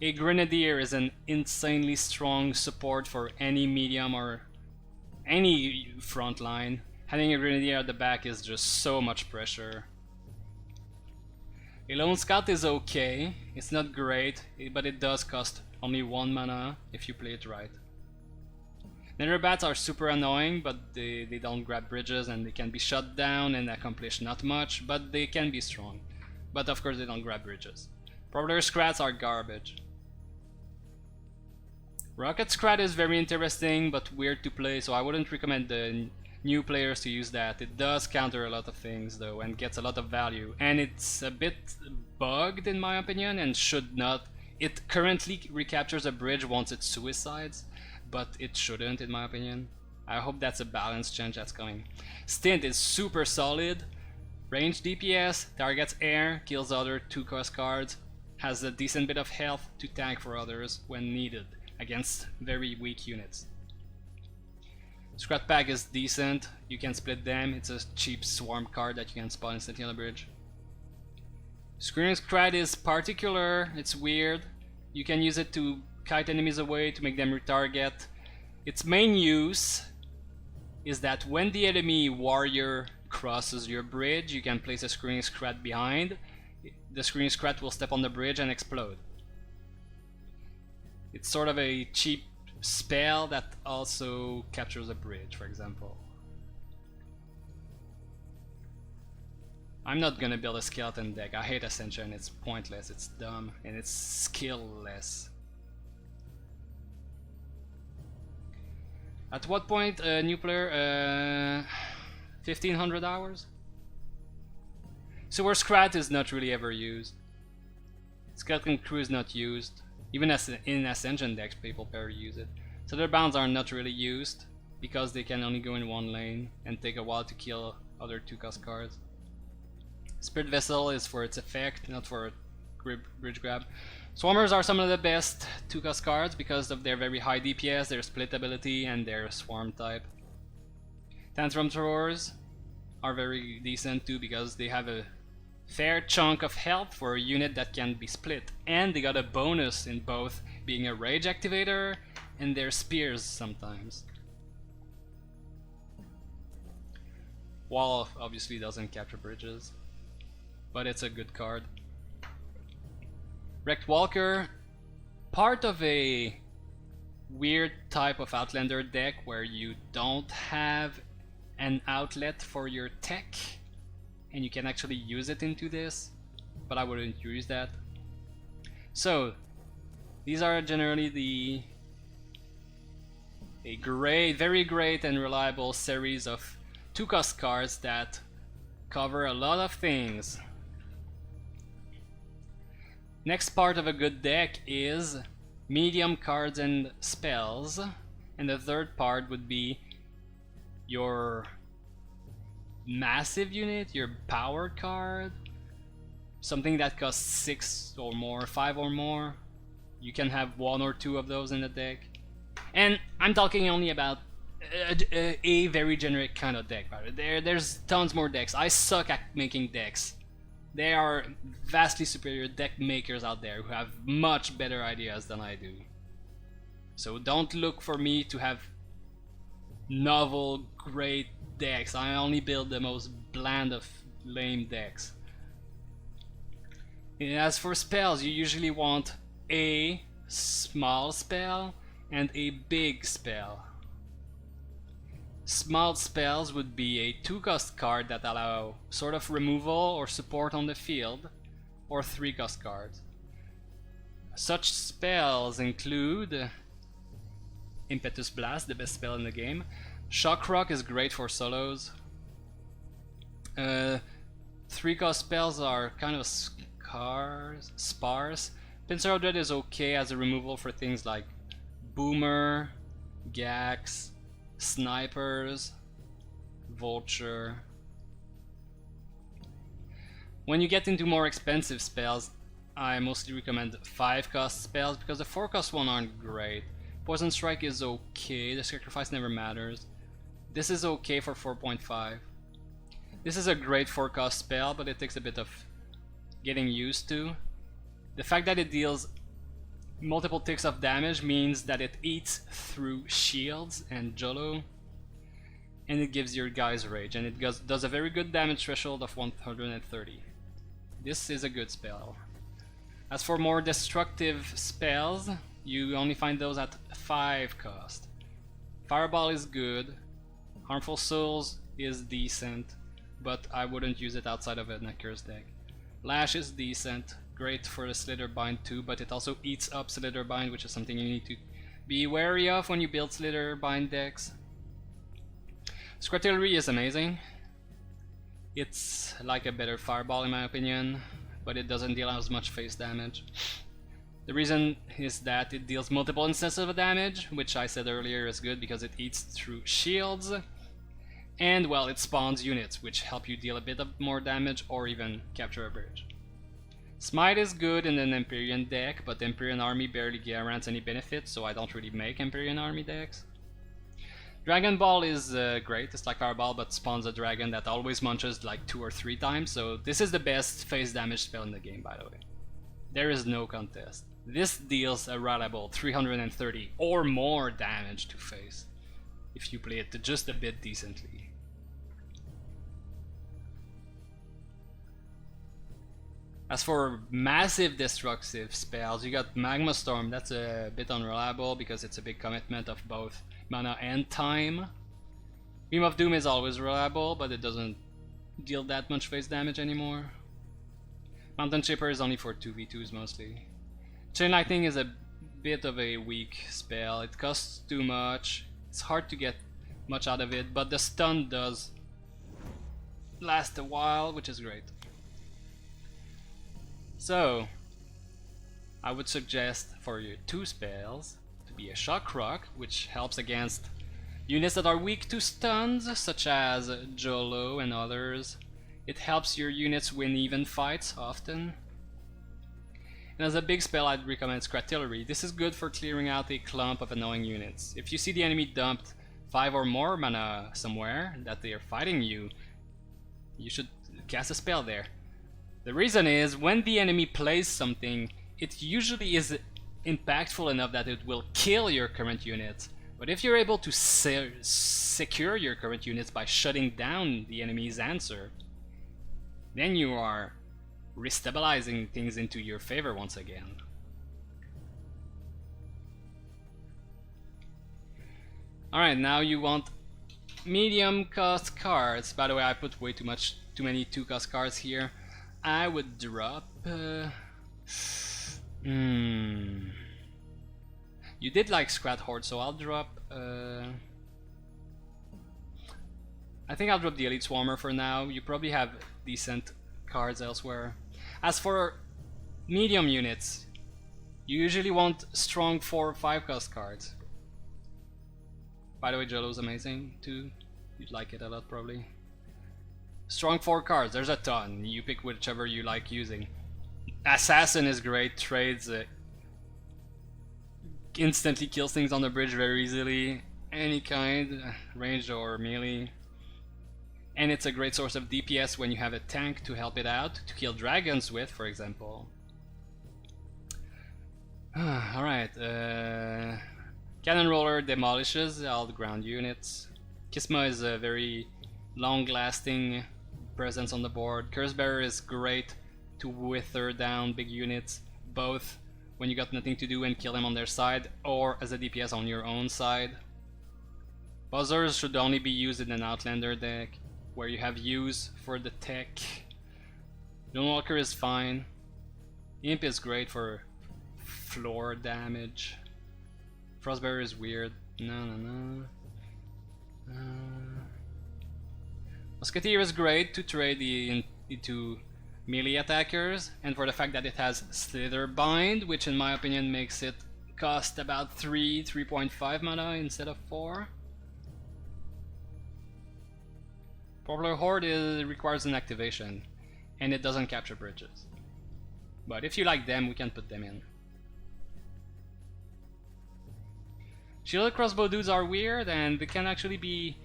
A Grenadier is an insanely strong support for any medium or any front line. Having a Grenadier at the back is just so much pressure. A Lone Scout is okay, it's not great, but it does cost only 1 mana if you play it right. Nether Bats are super annoying, but they don't grab bridges and they can be shut down and accomplish not much, but they can be strong. But of course they don't grab bridges. Propeller Scrats are garbage. Rocket Scrat is very interesting but weird to play, so I wouldn't recommend the new players to use that. It does counter a lot of things though and gets a lot of value, and it's a bit bugged in my opinion and should not. It currently recaptures a bridge once it suicides, but it shouldn't in my opinion. I hope that's a balance change that's coming. Stint is super solid. Range DPS, targets air, kills other 2 cost cards, has a decent bit of health to tank for others when needed against very weak units. Scrat Pack is decent, you can split them, it's a cheap swarm card that you can spawn instantly on the bridge. Screaming Scrat is particular, it's weird. You can use it to kite enemies away to make them retarget. Its main use is that when the enemy warrior crosses your bridge, you can place a Screaming Scrat behind. The Screaming Scrat will step on the bridge and explode. It's sort of a cheap spell that also captures a bridge, for example. I'm not gonna build a skeleton deck. I hate Ascension, it's pointless, it's dumb, and it's skill-less. At what point a new player? 1500 hours? Sewer Scrat is not really ever used. Skeleton Crew is not used. Even as in Ascension decks people barely use it. So their bounds are not really used because they can only go in one lane and take a while to kill other 2 cost cards. Spirit Vessel is for its effect, not for bridge grab. Swarmers are some of the best 2 cost cards because of their very high DPS, their split ability, and their swarm type. Tantrum Throwers are very decent too because they have a fair chunk of health for a unit that can be split, and they got a bonus in both being a rage activator and their spears sometimes. Wall obviously doesn't capture bridges, but it's a good card. Wrecked Walker, part of a weird type of Outlander deck where you don't have an outlet for your tech and you can actually use it into this, but I wouldn't use that. So these are generally a very great and reliable series of 2 cost cards that cover a lot of things. Next part of a good deck is medium cards and spells, and the third part would be your massive unit, your power card, something that costs 6 or more, 5 or more. You can have 1 or 2 of those in the deck, and I'm talking only about a very generic kind of deck. There's tons more decks. I suck at making decks. There are vastly superior deck makers out there who have much better ideas than I do. So don't look for me to have novel, great decks. I only build the most bland of lame decks. And as for spells, you usually want a small spell and a big spell. Small spells would be a 2-cost card that allow sort of removal or support on the field, or 3-cost cards. Such spells include Impetus Blast, the best spell in the game. Shock Rock is great for solos. 3-cost spells are kind of sparse. Pincer of Dread is okay as a removal for things like Boomer, Gax, Snipers, Vulture. When you get into more expensive spells, I mostly recommend 5-cost spells because the 4-cost ones aren't great. Poison Strike is okay, the Sacrifice never matters. This is okay for 4.5. This is a great 4-cost spell, but it takes a bit of getting used to. The fact that it deals multiple ticks of damage means that it eats through shields and Jolo, and it gives your guys rage, and it does a very good damage threshold of 130. This is a good spell. As for more destructive spells, you only find those at 5-cost. Fireball is good, Harmful Souls is decent, but I wouldn't use it outside of a Necker's deck. Lash is decent, great for the Slitherbind too, but it also eats up Slitherbind, which is something you need to be wary of when you build Slitherbind decks. Scratillery is amazing. It's like a better Fireball in my opinion, but it doesn't deal as much face damage. The reason is that it deals multiple instances of damage, which I said earlier is good because it eats through shields, and well, it spawns units, which help you deal a bit of more damage or even capture a bridge. Smite is good in an Empyrean deck, but the Empyrean army barely guarantees any benefit, so I don't really make Empyrean army decks. Dragon Ball is great, it's like Fireball but spawns a dragon that always munches like 2 or 3 times, so this is the best face damage spell in the game, by the way. There is no contest. This deals a reliable 330 or more damage to face, if you play it just a bit decently. As for massive destructive spells, you got Magma Storm. That's a bit unreliable because it's a big commitment of both mana and time. Beam of Doom is always reliable, but it doesn't deal that much face damage anymore. Mountain Chipper is only for 2v2s mostly. Chain Lightning is a bit of a weak spell. It costs too much. It's hard to get much out of it, but the stun does last a while, which is great. So, I would suggest for your 2 spells to be a Shock Rock, which helps against units that are weak to stuns, such as Jolo and others. It helps your units win even fights often. And as a big spell, I'd recommend Scratillery. This is good for clearing out a clump of annoying units. If you see the enemy dumped 5 or more mana somewhere that they are fighting you, you should cast a spell there. The reason is, when the enemy plays something, it usually is impactful enough that it will kill your current units. But if you're able to secure your current units by shutting down the enemy's answer, then you are restabilizing things into your favor once again. Alright, now you want medium cost cards. By the way, I put way too many 2-cost cards here. I would drop... You did like Scrat Horde, so I'll drop... I think I'll drop the Elite Swarmer for now. You probably have decent cards elsewhere. As for medium units, you usually want strong 4 or 5-cost cards. By the way, Jolo's amazing too. You'd like it a lot probably. Strong 4 cards, there's a ton. You pick whichever you like using. Assassin is great, trades instantly kills things on the bridge very easily, any kind, ranged or melee. And it's a great source of DPS when you have a tank to help it out, to kill dragons with, for example. Alright, Cannon Roller demolishes all the ground units. Kisma is a very long-lasting presence on the board. Curse Bearer is great to wither down big units, both when you got nothing to do and kill them on their side, or as a DPS on your own side. Buzzers should only be used in an Outlander deck, where you have use for the tech. Lonewalker is fine. Imp is great for floor damage. Frostbearer is weird. No. Musketeer is great to trade into melee attackers, and for the fact that it has Slither Bind, which in my opinion makes it cost about 3.5 mana instead of 4. Popular Horde requires an activation, and it doesn't capture bridges. But if you like them, we can put them in. Shielded crossbow dudes are weird, and they can actually be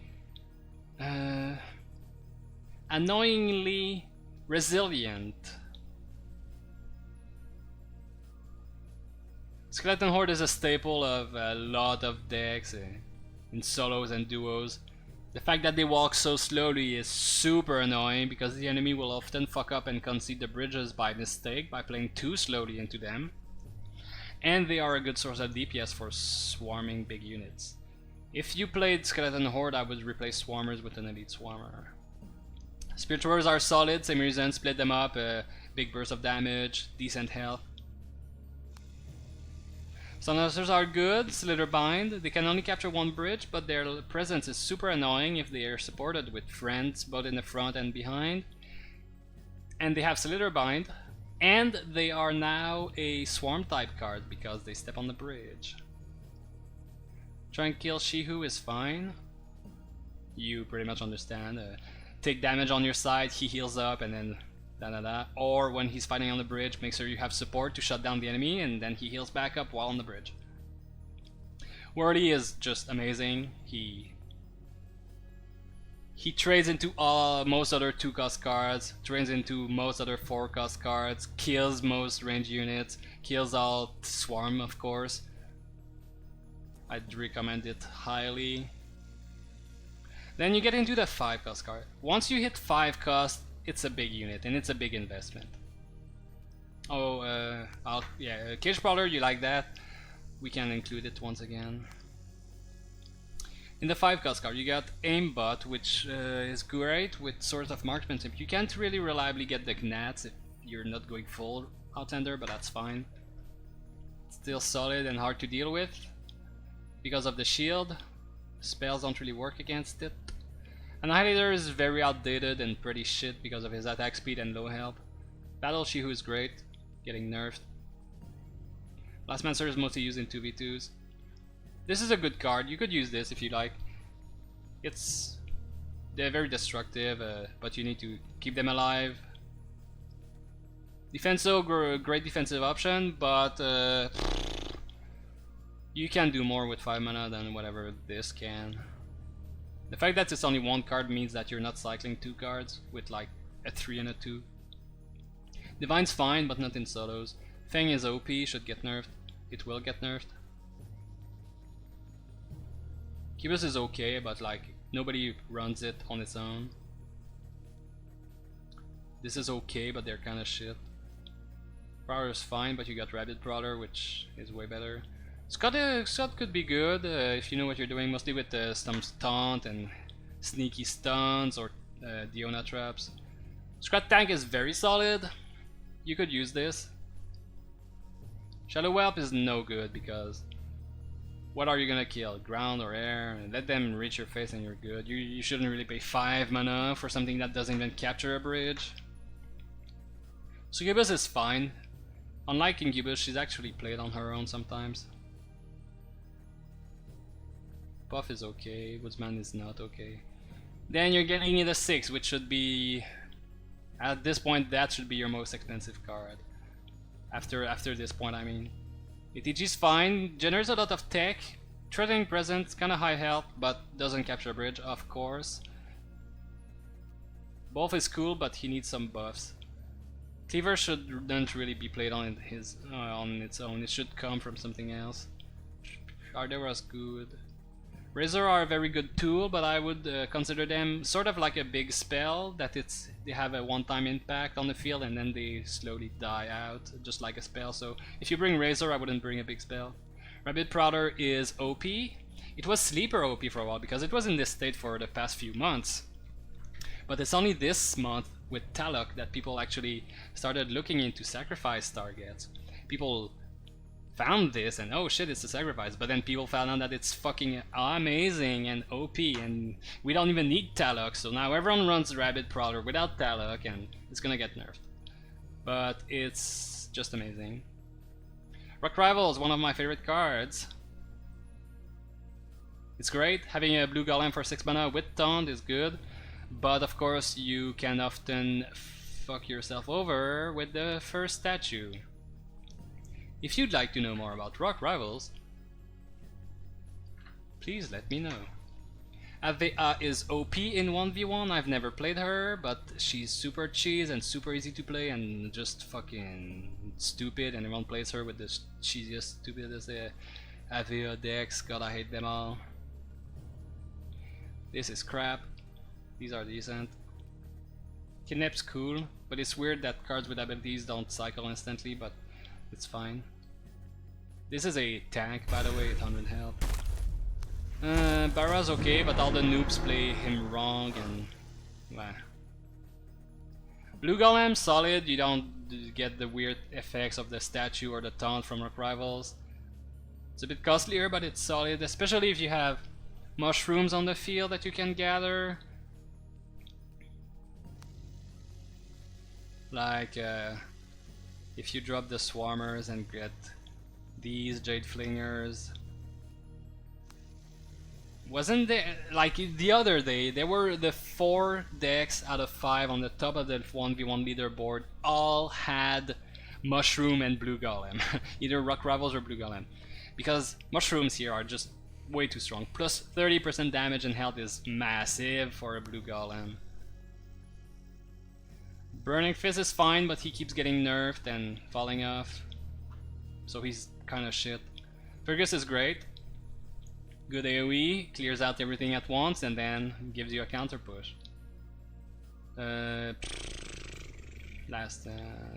annoyingly resilient. Skeleton Horde is a staple of a lot of decks in solos and duos. The fact that they walk so slowly is super annoying because the enemy will often fuck up and concede the bridges by mistake by playing too slowly into them. And they are a good source of DPS for swarming big units. If you played Skeleton Horde, I would replace Swarmers with an Elite Swarmer. Spirituals are solid, same reason, split them up, big burst of damage, decent health. Sunhunters are good, Slither Bind. They can only capture one bridge, but their presence is super annoying if they are supported with friends, both in the front and behind. And they have Slither Bind, and they are now a Swarm type card because they step on the bridge. Try and kill Shihu is fine. You pretty much understand. Take damage on your side, he heals up, and then da-da-da. Or when he's fighting on the bridge, make sure you have support to shut down the enemy, and then he heals back up while on the bridge. Wordy is just amazing. He trades into most other 2-cost cards, trades into most other 4-cost cards, kills most range units, kills all Swarm, of course. I'd recommend it highly. Then you get into the 5-cost card. Once you hit 5 cost, it's a big unit and it's a big investment. Oh, Cage Prowler, you like that? We can include it once again. In the 5-cost card, you got Aimbot, which is great with Swords of Marksmanship. You can't really reliably get the Gnats if you're not going full Outlander, but that's fine. It's still solid and hard to deal with because of the shield. Spells don't really work against it. Annihilator is very outdated and pretty shit because of his attack speed and low health. Battle Shihu is great, getting nerfed. Blastmancer is mostly used in 2v2s. This is a good card, you could use this if you like. They're very destructive, but you need to keep them alive. Defenso, great defensive option, but you can do more with 5 mana than whatever this can. The fact that it's only 1 card means that you're not cycling 2 cards with like a 3 and a 2. Divine's fine, but not in solos. Feng is OP, should get nerfed. It will get nerfed. Kibus is okay, but like nobody runs it on its own. This is okay, but they're kinda shit. Prowler is fine, but you got Rabbit Prowler, which is way better. Scott could be good if you know what you're doing, mostly with some taunt and sneaky stuns or Diona traps. Scott Tank is very solid. You could use this. Shadow Whelp is no good because what are you gonna kill? Ground or air? Let them reach your face and you're good. You shouldn't really pay 5 mana for something that doesn't even capture a bridge. Succubus is fine. Unlike Incubus, she's actually played on her own sometimes. Puff is okay, Woodsman is not okay. Then you're getting into 6, which should be... At this point, that should be your most expensive card. After this point, I mean. ATG's fine, generates a lot of tech, Threatening presence, kinda high health, but doesn't capture bridge, of course. Both is cool, but he needs some buffs. Cleaver shouldn't really be played on on its own. It should come from something else. Ardera's good. Razor are a very good tool, but I would consider them sort of like a big spell that they have a one-time impact on the field and then they slowly die out, just like a spell. So if you bring Razor, I wouldn't bring a big spell. Rabbit Prowler is OP. It was sleeper OP for a while because it was in this state for the past few months. But it's only this month with Talok that people actually started looking into sacrifice targets. People found this and oh shit, it's a sacrifice, but then people found out that it's fucking amazing and OP and we don't even need Talok, so now everyone runs Rabbit Prowler without Talok and it's gonna get nerfed. But it's just amazing. Rock Rival is one of my favorite cards. It's great, having a blue golem for 6 mana with taunt is good, but of course you can often fuck yourself over with the first statue. If you'd like to know more about Rock Rivals, please let me know. Avea is OP in 1v1, I've never played her, but she's super cheese and super easy to play and just fucking stupid, and everyone plays her with the cheesiest, stupidest Avea decks. God, I hate them all. This is crap. These are decent. Kidnap's cool, but it's weird that cards with abilities don't cycle instantly, but it's fine. This is a tank, by the way, 800 health. Barra's okay, but all the noobs play him wrong and... Bah. Blue Golem, solid, you don't get the weird effects of the statue or the taunt from Rock Rivals. It's a bit costlier, but it's solid, especially if you have mushrooms on the field that you can gather. Like, if you drop the Swarmers and get these Jade Flingers. Wasn't there, like the other day, there were the 4 decks out of 5 on the top of the 1v1 leaderboard all had Mushroom and Blue Golem. Either Rock Rivals or Blue Golem. Because Mushrooms here are just way too strong. Plus 30% damage and health is massive for a Blue Golem. Burning Fist is fine, but he keeps getting nerfed and falling off. So he's kinda shit. Fergus is great. Good AoE, clears out everything at once and then gives you a counter push.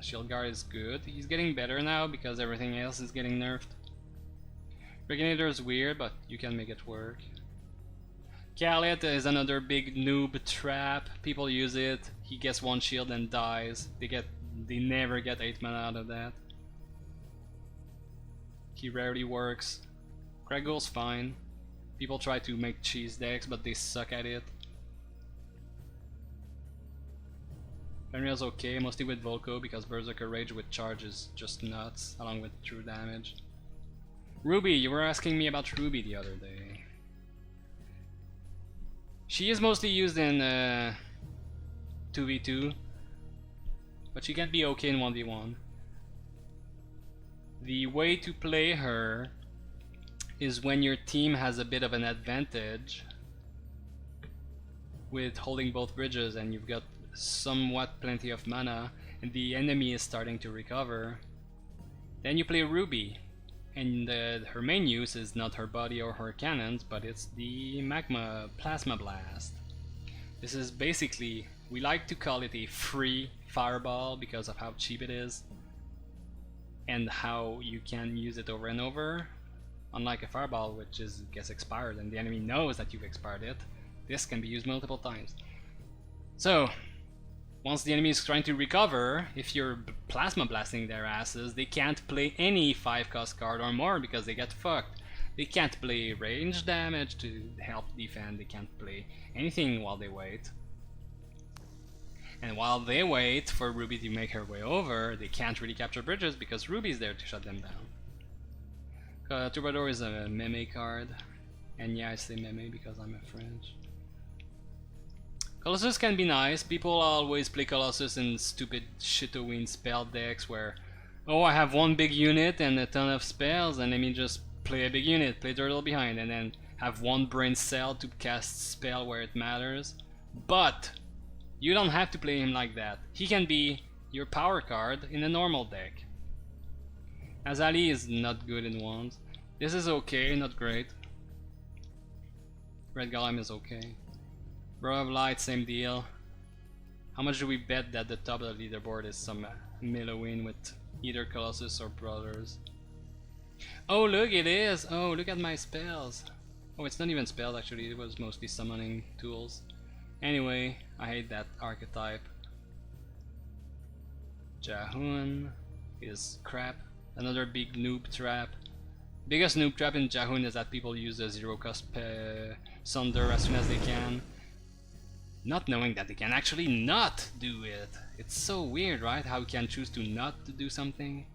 Shield Guard is good. He's getting better now because everything else is getting nerfed. Reginator is weird, but you can make it work. Khaled is another big noob trap. People use it. He gets 1 shield and dies. They never get 8 mana out of that. He rarely works. Kragul's fine. People try to make cheese decks, but they suck at it. Fenrir's okay, mostly with Volko because Berserker Rage with charge is just nuts, along with true damage. Ruby, you were asking me about Ruby the other day. She is mostly used in 2v2, but she can be okay in 1v1. The way to play her is when your team has a bit of an advantage with holding both bridges and you've got somewhat plenty of mana and the enemy is starting to recover. Then you play Ruby, and her main use is not her body or her cannons, but it's the Plasma Blast. This is basically, we like to call it a free fireball because of how cheap it is and how you can use it over and over. Unlike a fireball which gets expired and the enemy knows that you've expired it, this can be used multiple times. So, once the enemy is trying to recover, if you're plasma blasting their asses, they can't play any 5-cost card or more because they get fucked. They can't play range damage to help defend, they can't play anything while they wait. And while they wait for Ruby to make her way over, they can't really capture bridges because Ruby's there to shut them down. Troubadour is a meme card, and yeah, I say meme because I'm a French. Colossus can be nice. People always play Colossus in stupid Shitoween spell decks where, oh, I have one big unit and a ton of spells and let me just play a big unit, play turtle behind, and then have one brain cell to cast spell where it matters. But you don't have to play him like that. He can be your power card in a normal deck. Azali is not good in wands. This is okay, not great. Red Golem is okay. Bro of Light, same deal. How much do we bet that the top of the leaderboard is some Millowin with either Colossus or Brothers? Oh look, it is! Oh, look at my spells! Oh, it's not even spells actually, it was mostly summoning tools. Anyway, I hate that archetype. Jahun is crap. Another big noob trap. Biggest noob trap in Jahun is that people use the zero cost Sunder as soon as they can. Not knowing that they can actually not do it. It's so weird, right? How you can choose to not to do something.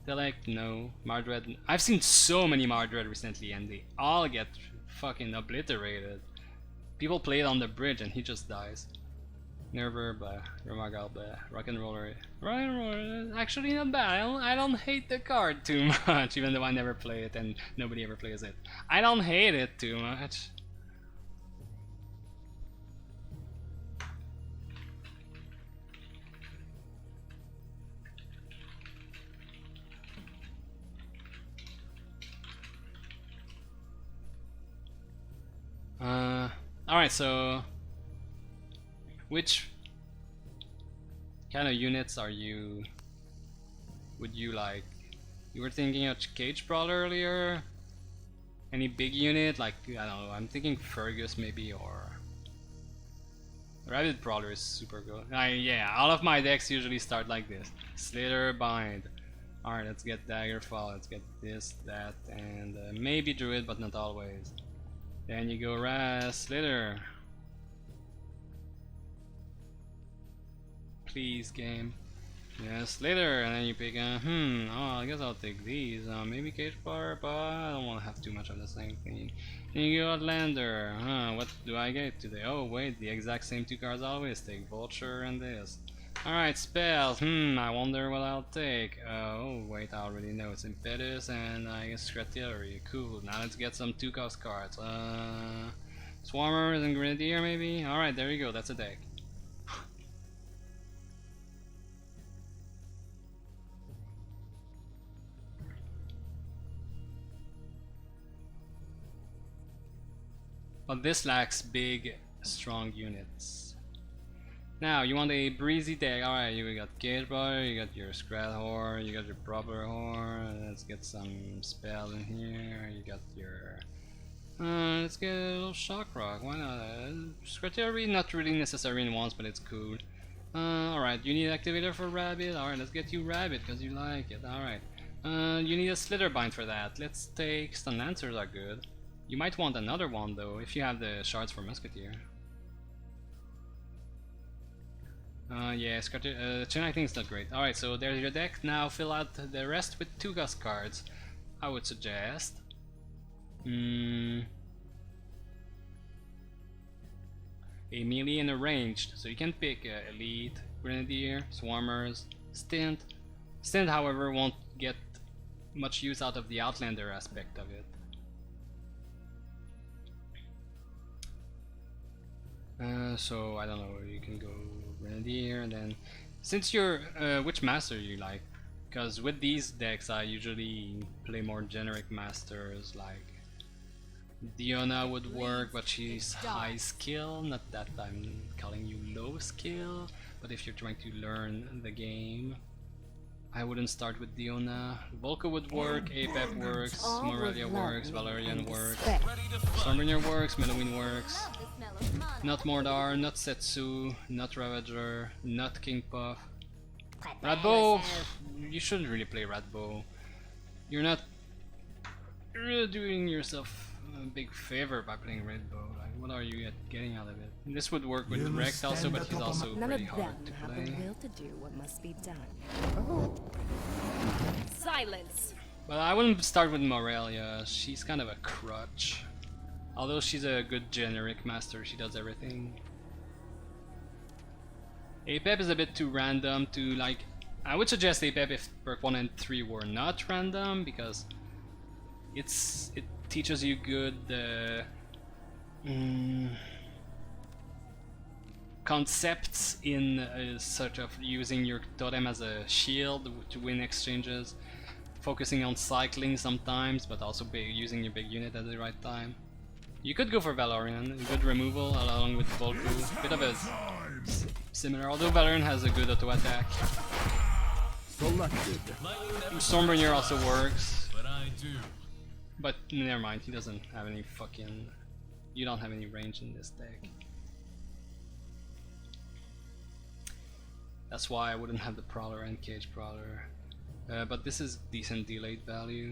Select, no. Mardred. I've seen so many Mardred recently and they all get fucking obliterated. People play it on the bridge and he just dies. Nerver, blah. Ramagal, blah. Rock and Roller. Rock and Roller, actually not bad. I don't hate the card too much, even though I never play it and nobody ever plays it. I don't hate it too much. Alright, so which kind of units would you like? You were thinking of Cage Brawler earlier? Any big unit? Like, I don't know, I'm thinking Fergus maybe, or Rabbit Brawler is super good. Yeah, all of my decks usually start like this. Slither, Bind. Alright, let's get Daggerfall, let's get this, that, and maybe Druid, but not always. Then you go Raz, Slither. Please, game. Yeah, Slither, and then you pick oh, I guess I'll take these. Maybe Cage Bar, but I don't want to have too much of the same thing. Then you go Outlander. What do I get today? Oh, wait, the exact same two cards I always take. Vulture and this. Alright, spells. I wonder what I'll take. Oh, wait, I already know. It's Impetus and I guess Scratillery. Cool, now let's get some 2-cost cards. Swarmers and Grenadier, maybe? Alright, there you go, that's a deck. But this lacks big, strong units. Now, you want a breezy deck. Alright, you got Cage Brawler, you got your Scrathor, you got your Proper Whore. Let's get some spells in here. You got your... let's get a little Shock Rock. Why not? Scratillery, not really necessary in once, but it's cool. Alright, you need Activator for Rabbit. Alright, let's get you Rabbit, because you like it. Alright. You need a Slither Bind for that. Let's take... Stun Lancers are good. You might want another one though, if you have the shards for Musketeer. Yeah, Chin I think is not great. Alright, so there's your deck. Now fill out the rest with 2-cost cards. I would suggest. A melee and a ranged. So you can pick Elite, Grenadier, Swarmers, Stint. Stint, however, won't get much use out of the Outlander aspect of it. So I don't know, you can go Grenadier and then since you're which master you like, because with these decks I usually play more generic masters like Diona would work, but she's high skill, not that I'm calling you low skill, but if you're trying to learn the game I wouldn't start with Diona. Volko would work, Apep works, Morelia works, Valerian works, Stormbringer works, Mellowin works. Not Mordar, not Setsu, not Ravager, not King Puff. Radbow, you shouldn't really play Radbow. You're not really doing yourself a big favor by playing Radbow. Like, what are you getting out of it? This would work with Rex also, but he's also pretty hard to play. None of them have the will to do what must be done. Silence! But I wouldn't start with Morelia, she's kind of a crutch. Although she's a good generic master, she does everything. Apep is a bit too random to like... I would suggest Apep if perk 1 and 3 were not random, because it teaches you good concepts in sort of using your totem as a shield to win exchanges, focusing on cycling sometimes, but also using your big unit at the right time. You could go for Valorian, good removal along with Volku, bit of a similar, although Valorian has a good auto attack. Selected. Stormbringer also works. But I do. But never mind, he doesn't have any fucking... You don't have any range in this deck. That's why I wouldn't have the Prowler and Cage Prowler. But this is decent delayed value.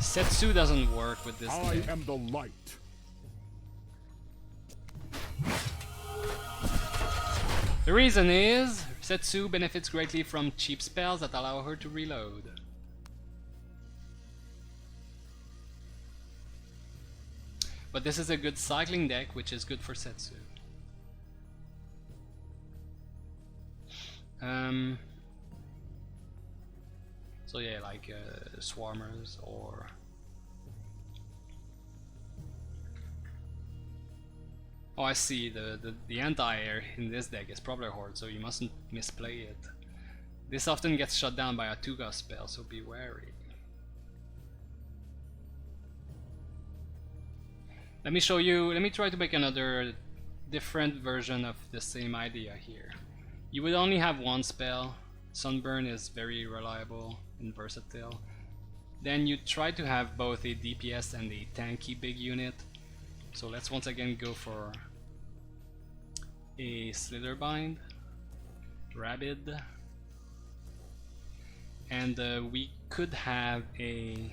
Setsu doesn't work with this I deck. am the light. The reason is, Setsu benefits greatly from cheap spells that allow her to reload. But this is a good cycling deck, which is good for Setsu. So yeah, like Swarmers or... Oh, I see, the anti-air in this deck is Probably Horde, so you mustn't misplay it. This often gets shut down by a 2-cost spell, so be wary. Let me show you, let me try to make another different version of the same idea here. You would only have one spell. Sunburn is very reliable and versatile. Then you try to have both a DPS and a tanky big unit. So let's once again go for a Slitherbind, Rabid, and we could have a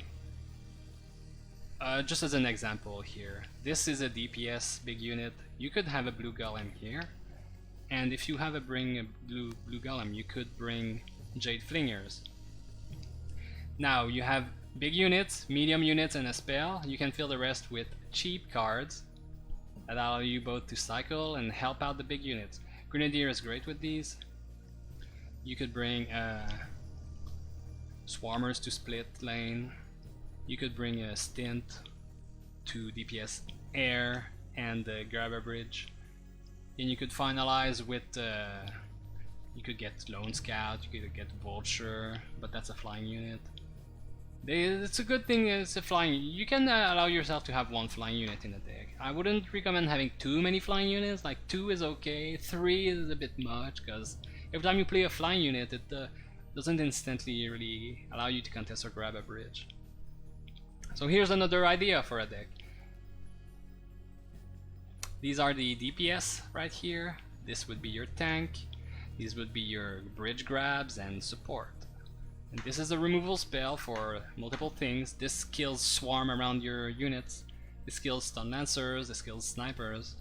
just as an example here, this is a DPS big unit. You could have a Blue Golem here, and if you have bring a blue Golem, you could bring Jade Flingers. Now you have big units, medium units, and a spell. You can fill the rest with cheap cards that allow you both to cycle and help out the big units. Grenadier is great with these. You could bring Swarmers to split lane. You could bring a Stint to DPS air and grab a bridge. And you could finalize with you could get Lone Scout, you could get Vulture, but that's a flying unit. It's a good thing it's a flying. You can allow yourself to have one flying unit in a deck. I wouldn't recommend having too many flying units, like 2 is okay, 3 is a bit much, because every time you play a flying unit it doesn't instantly really allow you to contest or grab a bridge. So here's another idea for a deck. These are the DPS right here, this would be your tank, these would be your bridge grabs and support. And this is a removal spell for multiple things. This kills swarm around your units. This kills stun lancers. This kills snipers.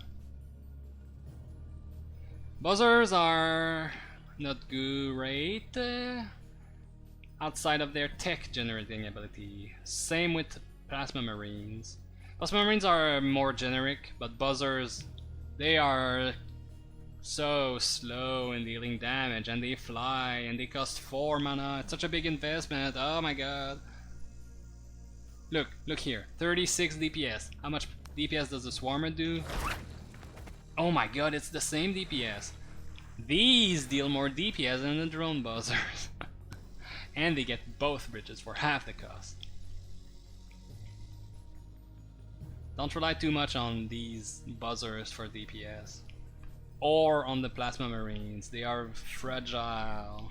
Buzzers are not great outside of their tech generating ability. Same with Plasma Marines. Plasma Marines are more generic, but buzzers, they are so slow in dealing damage, and they fly, and they cost 4 mana. It's such a big investment. Oh my god. Look here. 36 DPS. How much DPS does the Swarmer do? Oh my god, it's the same DPS. These deal more DPS than the drone buzzers. And they get both bridges for half the cost. Don't rely too much on these buzzers for DPS. Or on the Plasma Marines, they are fragile.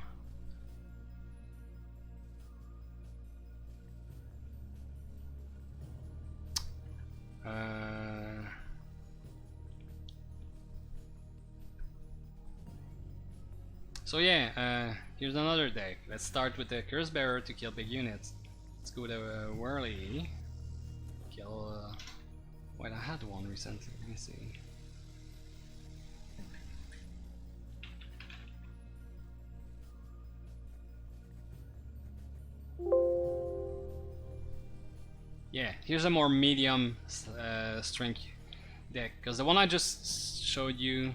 So yeah, here's another deck. Let's start with the Curse Bearer to kill big units. Let's go to Whirly. Kill... wait, I had one recently, let me see. Yeah, here's a more medium strength deck, because the one I just showed you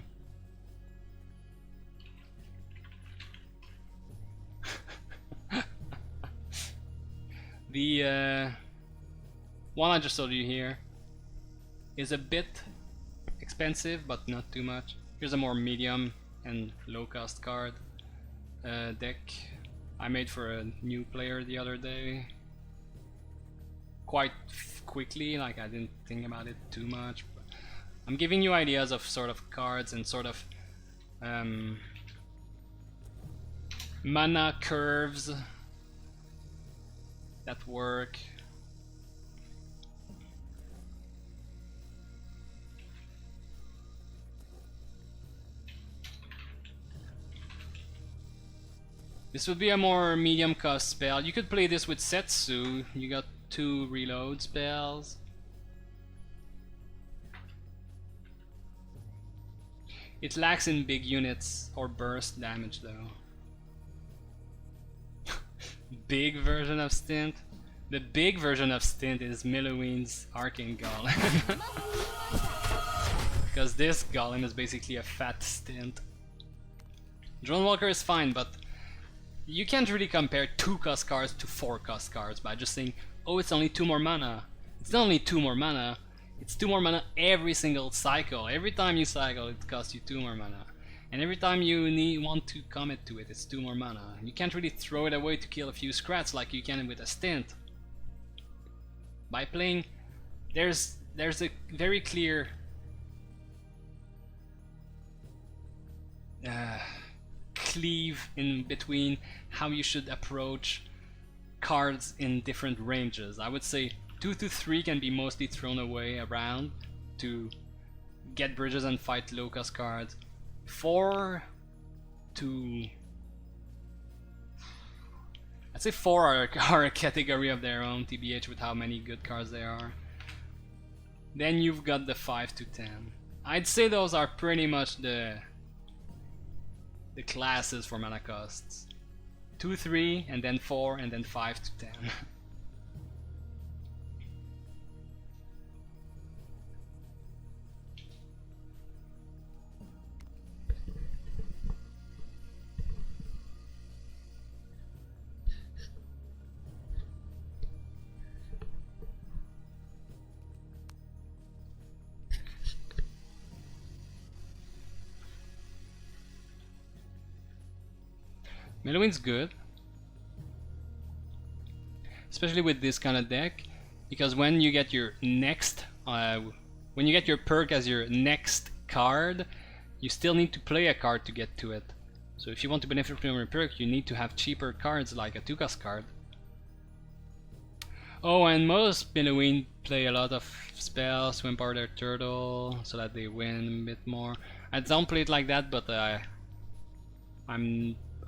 The one I just showed you here is a bit expensive, but not too much. Here's a more medium and low cost card deck I made for a new player the other day. Quite quickly, like I didn't think about it too much. But I'm giving you ideas of sort of cards and sort of mana curves that work. This would be a more medium cost spell. You could play this with Setsu. You got 2 reload spells. It lacks in big units or burst damage though. Big version of Stint? The big version of Stint is Milloween's Arcane Golem. Because this Golem is basically a fat Stint. Drone Walker is fine, but you can't really compare 2 cost cards to 4 cost cards by just saying, oh, it's only 2 more mana. It's not only 2 more mana, it's 2 more mana every single cycle. Every time you cycle, it costs you 2 more mana. And every time you want to commit to it, it's 2 more mana. You can't really throw it away to kill a few scrats like you can with a Stint. By playing, there's a very clear cleave in between how you should approach cards in different ranges. I would say 2 to 3 can be mostly thrown away around to get bridges and fight low cost cards. 4 to... I'd say 4 are a category of their own, TBH, with how many good cards there are. Then you've got the 5 to 10. I'd say those are pretty much the classes for mana costs. 2, 3, and then 4, and then 5 to 10. Milloween's good, especially with this kind of deck, because when you get your next, when you get your perk as your next card, you still need to play a card to get to it. So if you want to benefit from your perk, you need to have cheaper cards like a 2-cost card. Oh, and most Milloween play a lot of spells, swim power their turtle, so that they win a bit more. I don't play it like that, but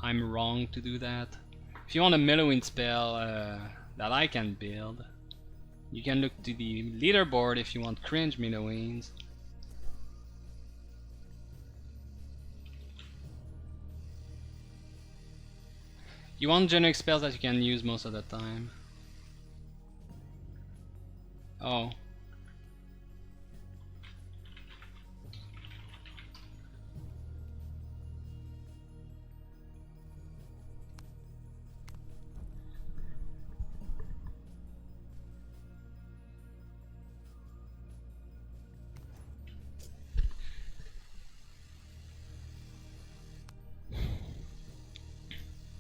I'm wrong to do that. If you want a Milloween spell that I can build, you can look to the leaderboard if you want cringe Milloweens. You want generic spells that you can use most of the time. Oh.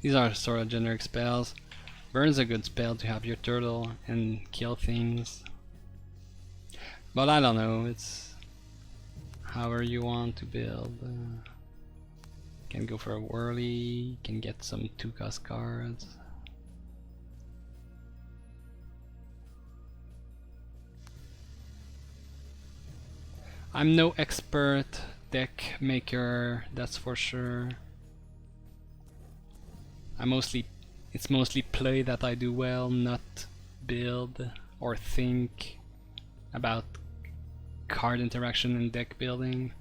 These are sort of generic spells. Burn's a good spell to have your turtle and kill things. But I don't know, it's however you want to build. Can go for a whirly, can get some 2-cost cards. I'm no expert deck maker, that's for sure. It's mostly play that I do well, not build or think about card interaction and deck building.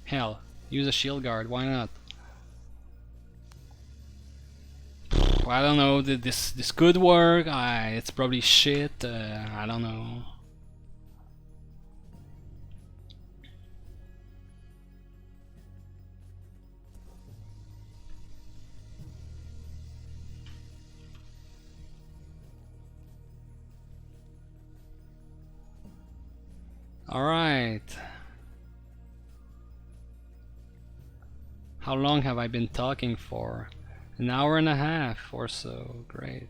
Hell, use a shield guard, why not? I don't know, this could work, it's probably shit, I don't know. Alright. How long have I been talking for? An hour and a half or so. Great.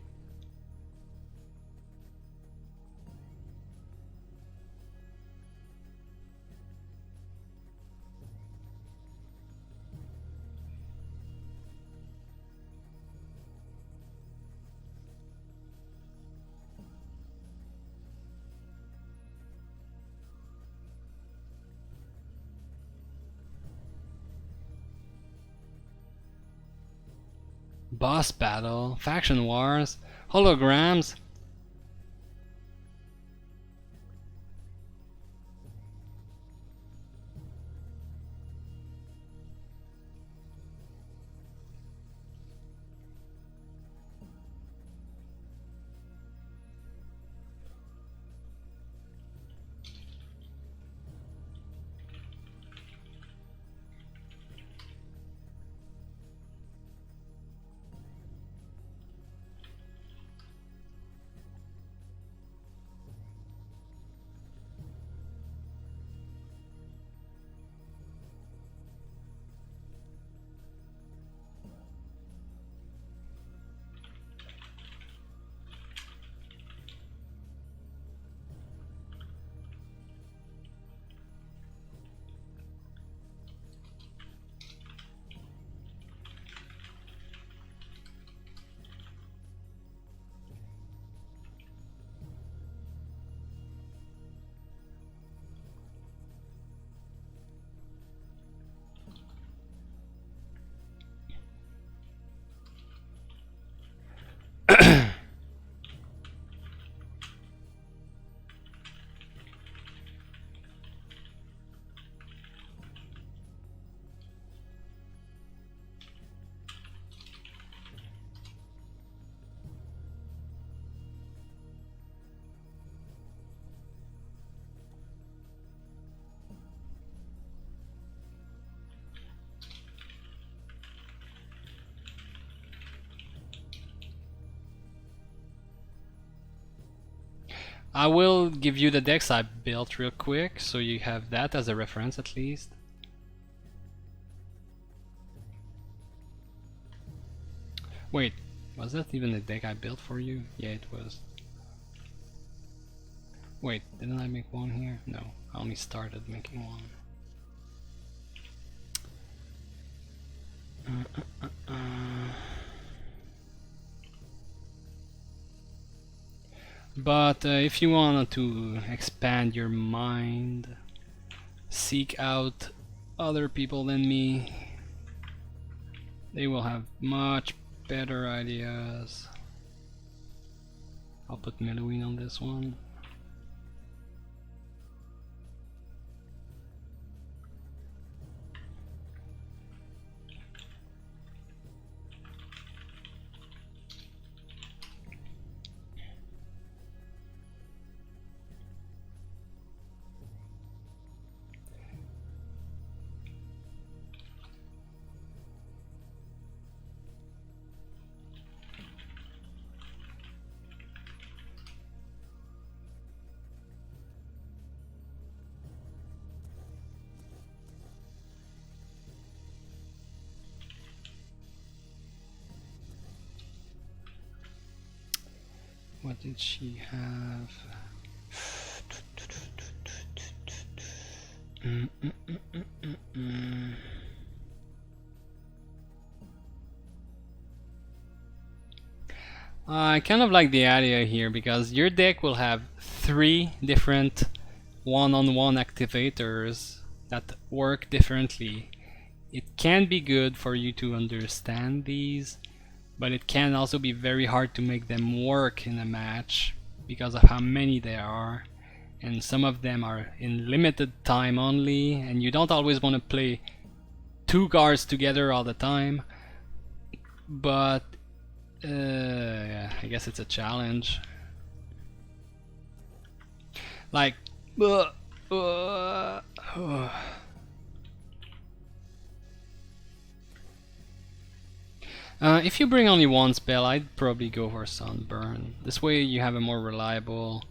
Boss battle, faction wars, holograms. I will give you the decks I built real quick, so you have that as a reference at least. Wait, was that even the deck I built for you? Yeah, it was. Wait, didn't I make one here? No, I only started making one. But if you wanted to expand your mind, seek out other people than me. They will have much better ideas. I'll put Meluine on this one. What did she have? I kind of like the idea here because your deck will have 3 different one-on-one activators that work differently. It can be good for you to understand these, but it can also be very hard to make them work in a match because of how many there are, and some of them are in limited time only, and you don't always want to play 2 cards together all the time. But yeah, I guess it's a challenge. Like if you bring only one spell, I'd probably go for Sunburn. This way you have a more reliable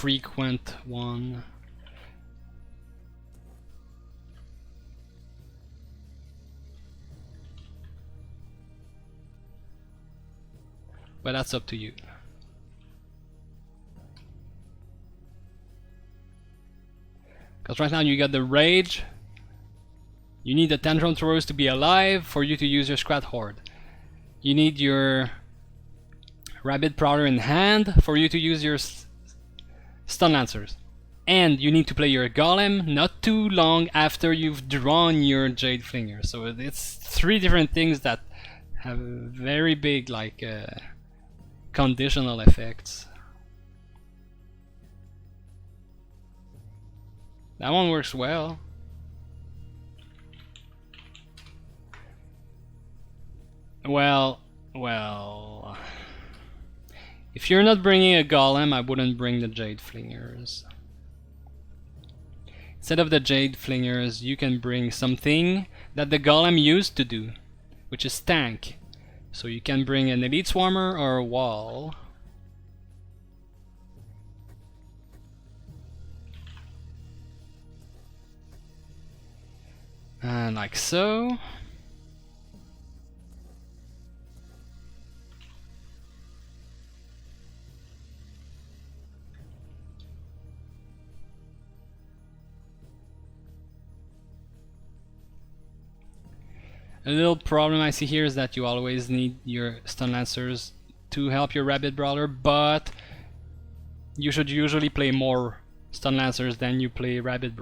frequent one. But that's up to you. Because right now you got the Rage. You need the Tantrum Throwers to be alive for you to use your Scrat Horde. You need your Rabid Prowler in hand for you to use your Stun Lancers. And you need to play your Golem not too long after you've drawn your Jade Flinger. So it's 3 different things that have very big like conditional effects. That one works well. Well, if you're not bringing a Golem, I wouldn't bring the Jade Flingers. Instead of the Jade Flingers, you can bring something that the Golem used to do, which is tank. So you can bring an Elite Swarmer or a Wall. And like so. A little problem I see here is that you always need your Stun Lancers to help your Rabid Brawler, but you should usually play more Stun Lancers than you play Rabid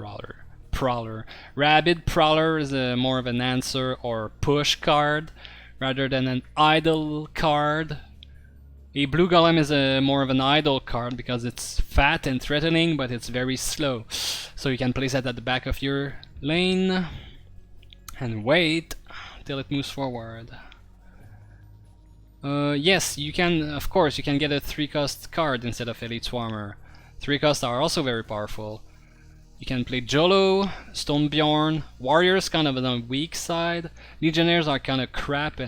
Prowler. Rabid Prowler is more of an answer or push card rather than an idle card. A Blue Golem is more of an idle card because it's fat and threatening, but it's very slow. So you can place it at the back of your lane and wait till it moves forward. Yes, you can, of course, you can get a 3-cost card instead of Elite Swarmer. 3 costs are also very powerful. You can play Jolo, Stonebjorn, Warriors kind of on the weak side, Legionnaires are kind of crap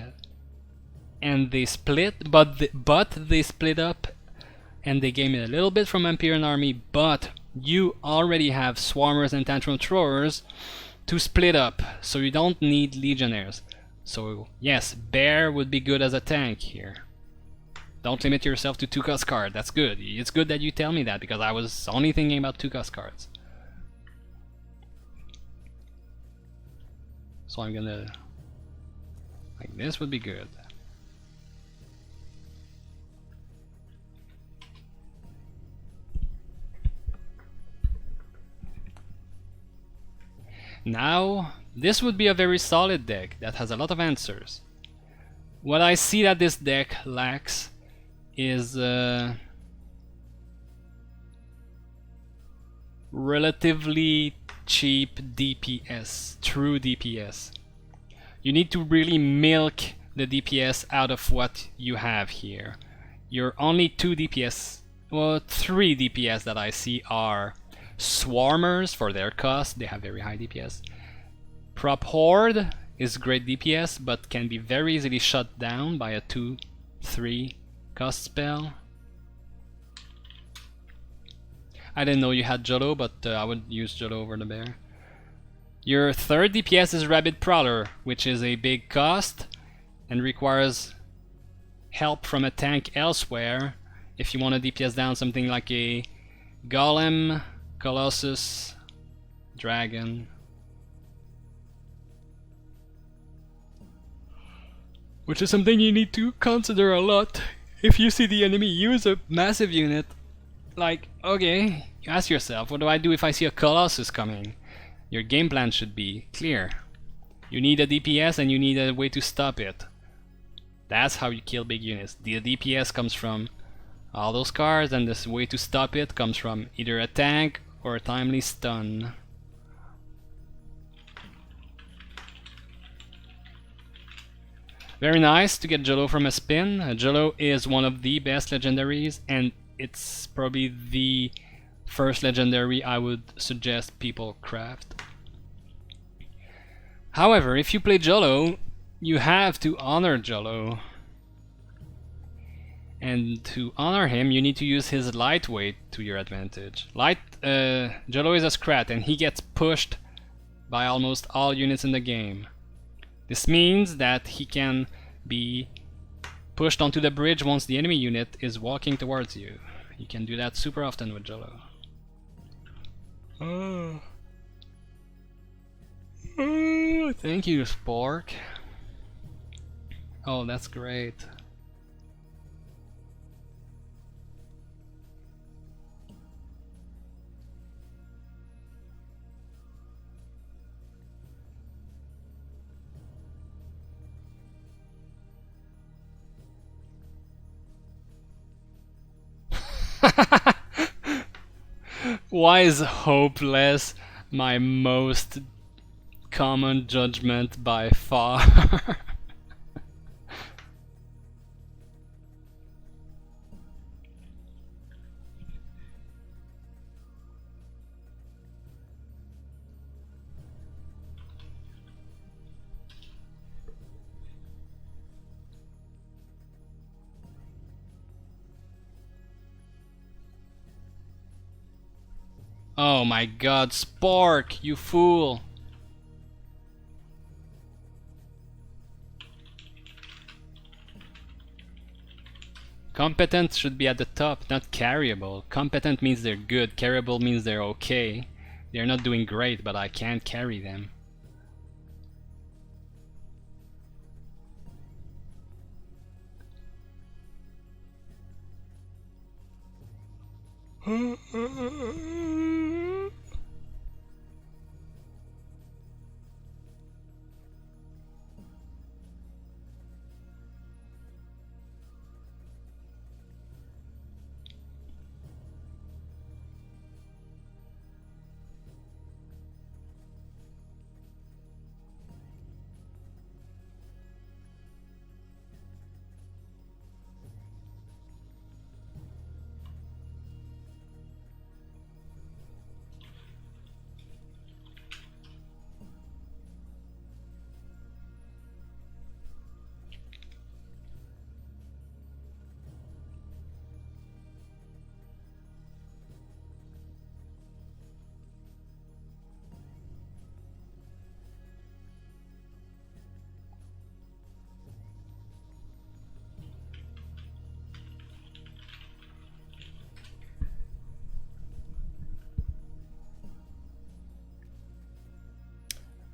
and they split, but they split up and they gain a little bit from Empyrean Army, but you already have Swarmers and Tantrum Throwers to split up, so you don't need Legionnaires. So yes, Bear would be good as a tank here. Don't limit yourself to 2-cost card, that's good. It's good that you tell me that, because I was only thinking about 2-cost cards. So I'm gonna... like this would be good. Now, this would be a very solid deck that has a lot of answers. What I see that this deck lacks is relatively cheap DPS, true DPS. You need to really milk the DPS out of what you have here. Your only 2 DPS, well 3 DPS that I see are Swarmers for their cost, they have very high DPS. Prop Horde is great DPS but can be very easily shut down by a 2-3 cost spell. I didn't know you had Jolo, but I would use Jolo over the Bear. Your third DPS is Rabid Prowler, which is a big cost and requires help from a tank elsewhere if you want to DPS down something like a Golem, Colossus, Dragon. Which is something you need to consider a lot if you see the enemy use a massive unit. Like, okay, you ask yourself, what do I do if I see a Colossus coming? Your game plan should be clear. You need a DPS and you need a way to stop it. That's how you kill big units. The DPS comes from all those cards, and this way to stop it comes from either a tank or a timely stun. Very nice to get Jolo from a spin. Jolo is one of the best legendaries, and it's probably the first legendary I would suggest people craft. However, if you play Jolo, you have to honor Jolo. And to honor him, you need to use his lightweight to your advantage. Jolo is a Scrat, and he gets pushed by almost all units in the game. This means that he can be pushed onto the bridge once the enemy unit is walking towards you. You can do that super often with Jolo. Oh. Oh, thank you, Spork. Oh, that's great. Why is hopeless my most common judgment by far? Oh my god, Spork, you fool! Competent should be at the top, not carryable. Competent means they're good, carryable means they're okay. They're not doing great, but I can't carry them.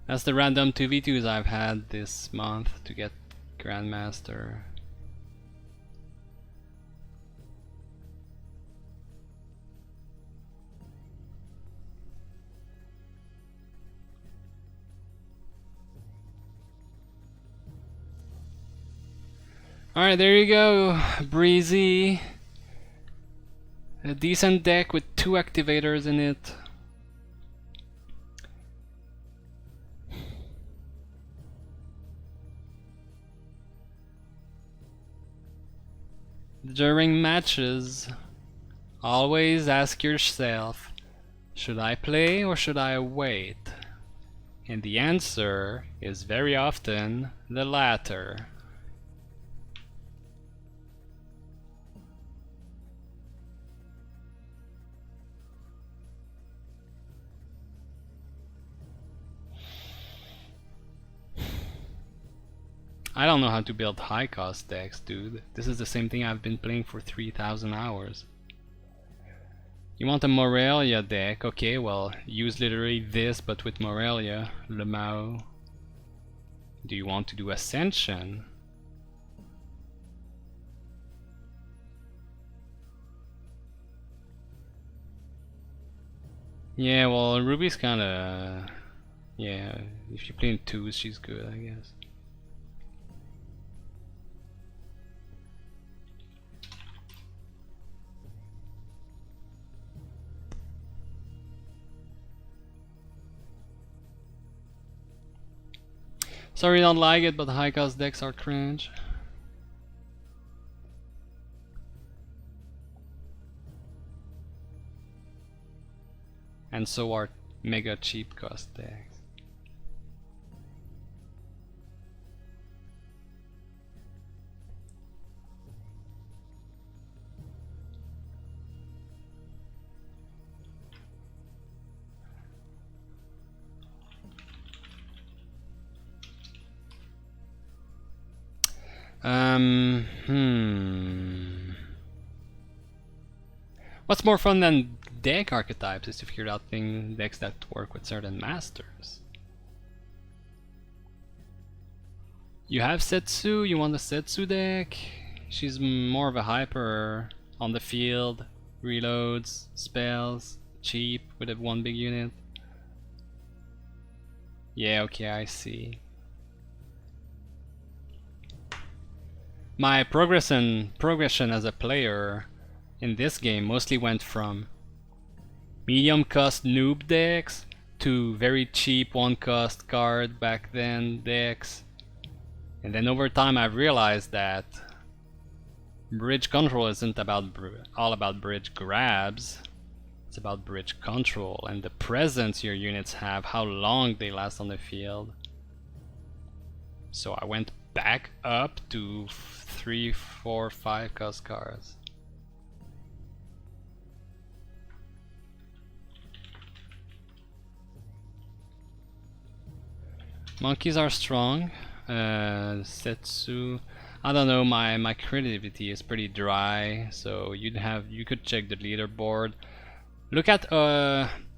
That's the random 2v2s I've had this month to get Grandmaster. Alright, there you go, Breezy. A decent deck with 2 activators in it. During matches, always ask yourself, should I play or should I wait? And the answer is very often the latter. I don't know how to build high cost decks, dude. This is the same thing I've been playing for 3,000 hours. You want a Morelia deck? Okay, well, use literally this but with Morelia, Lemao. Do you want to do Ascension? Yeah, well, Ruby's kinda... yeah, if you play in 2s, she's good, I guess. Sorry you don't like it, but high cost decks are cringe. And so are mega cheap cost decks. What's more fun than deck archetypes is to figure out decks that work with certain masters. You have Setsu, you want the Setsu deck? She's more of a hyper on the field, reloads, spells, cheap with a one big unit. Yeah, okay, I see. My progression as a player in this game mostly went from medium cost noob decks to very cheap one cost card back then decks. And then over time I've realized that bridge control isn't all about bridge grabs. It's about bridge control and the presence your units have, how long they last on the field. So I went back up to 3, 4, 5 cost cards. Monkeys are strong. Setsu, I don't know. My creativity is pretty dry, so you could check the leaderboard. Look at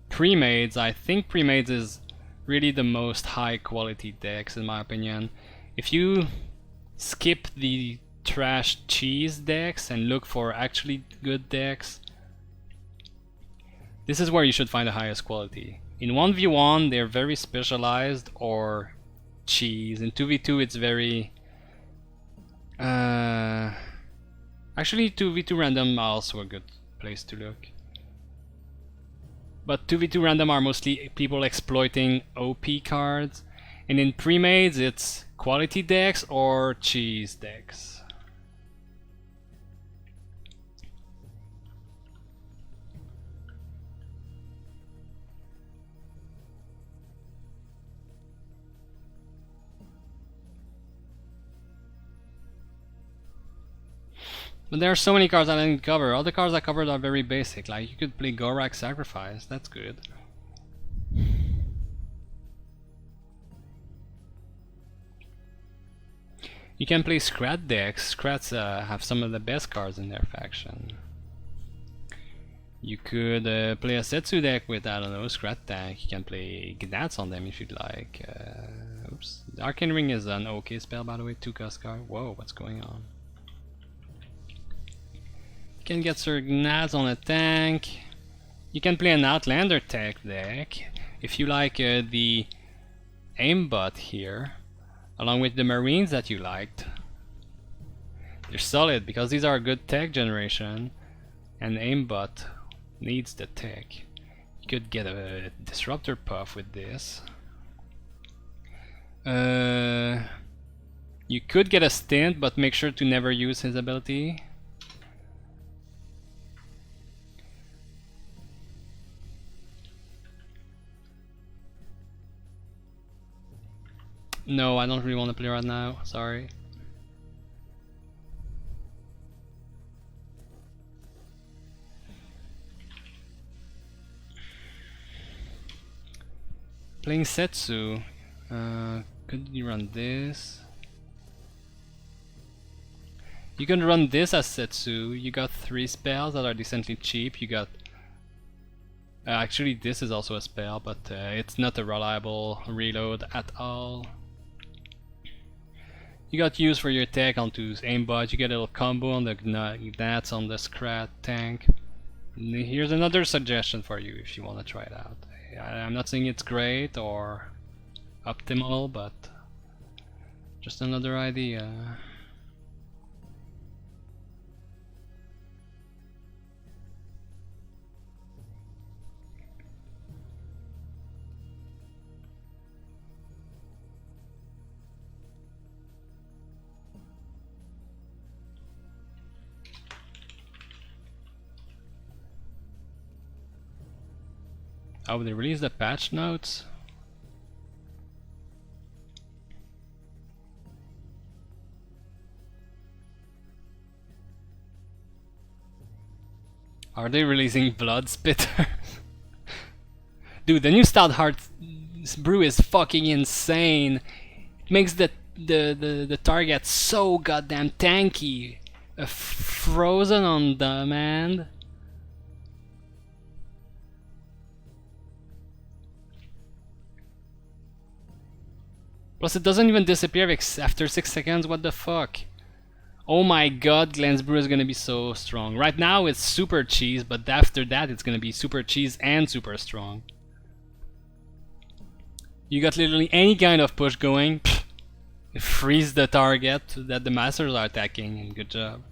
pre-mades. I think pre-mades is really the most high quality decks in my opinion. If you skip the trash cheese decks and look for actually good decks, this is where you should find the highest quality. In 1v1 they're very specialized or cheese. In 2v2 it's very actually 2v2 random are also a good place to look. But 2v2 random are mostly people exploiting OP cards, and in pre-mades it's quality decks or cheese decks. But there are so many cards I didn't cover. All the cards I covered are very basic. Like you could play Gorak Sacrifice, that's good. You can play Scrat decks. Scrats have some of the best cards in their faction. You could play a Setsu deck with, I don't know, Scrat tank. You can play Gnats on them if you'd like. Oops. Arcane Ring is an okay spell, by the way. 2 cost card. Whoa, what's going on? You can get Sir Gnats on a tank. You can play an Outlander tech deck if you like the aimbot here, along with the Marines that you liked. They're solid because these are good tech generation, and aimbot needs the tech. You could get a Disruptor Puff with this. You could get a Stint, but make sure to never use his ability. No, I don't really want to play right now, sorry. Playing Setsu, could you run this? You can run this as Setsu. You got 3 spells that are decently cheap. You got actually this is also a spell, but it's not a reliable reload at all. You got use for your tech onto aimbot. You get a little combo on the Gnats on the Scrat tank. Here's another suggestion for you if you want to try it out. I'm not saying it's great or optimal, but just another idea. Oh, they released the patch notes? Are they releasing Blood Spitter? Dude, the new Stout Heart brew is fucking insane. It makes the the target so goddamn tanky. A frozen on demand. Plus it doesn't even disappear after 6 seconds, what the fuck? Oh my god, Glansbrew is gonna be so strong. Right now it's super cheese, but after that it's gonna be super cheese and super strong. You got literally any kind of push going, freeze the target that the masters are attacking, and good job.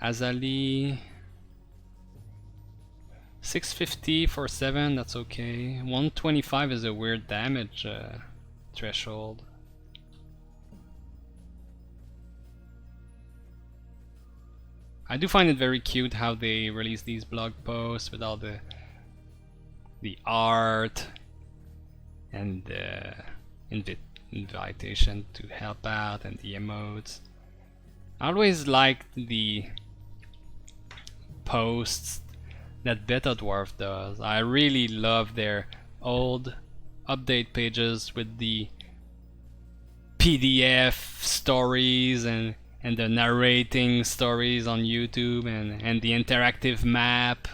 Azali 650 for 7, that's okay. 125 is a weird damage threshold. I do find it very cute how they release these blog posts with all the art and the invitation to help out and the emotes. I always liked the posts that Beta Dwarf does. I really love their old update pages with the PDF stories and the narrating stories on YouTube and the interactive map.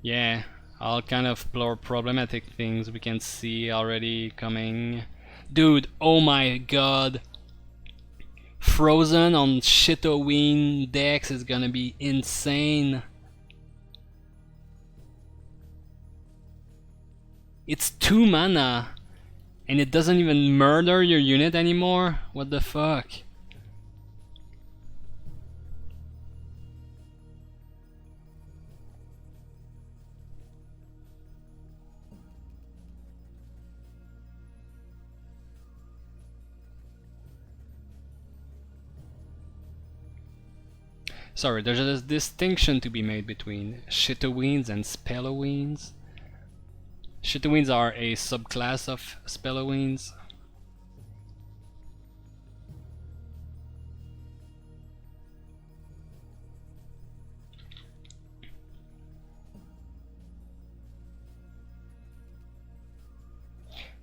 Yeah, all kind of problematic things we can see already coming. Dude, oh my god. Frozen on Shitoween decks is gonna be insane. It's 2 mana and it doesn't even murder your unit anymore? What the fuck? Sorry, there's a distinction to be made between Shitoweens and Spelloweens. Shitoweens are a subclass of Spelloweens.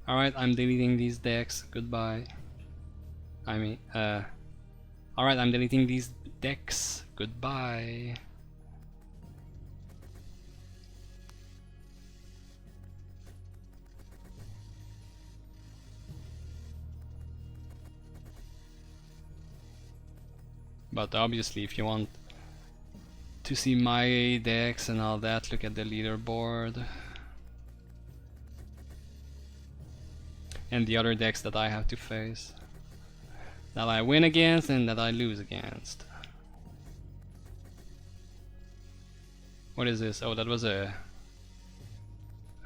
Alright, I'm deleting these decks. Goodbye. Alright, I'm deleting these decks. Goodbye. But obviously, if you want to see my decks and all that, look at the leaderboard. And the other decks that I have to face. That I win against and that I lose against. What is this? Oh, that was a...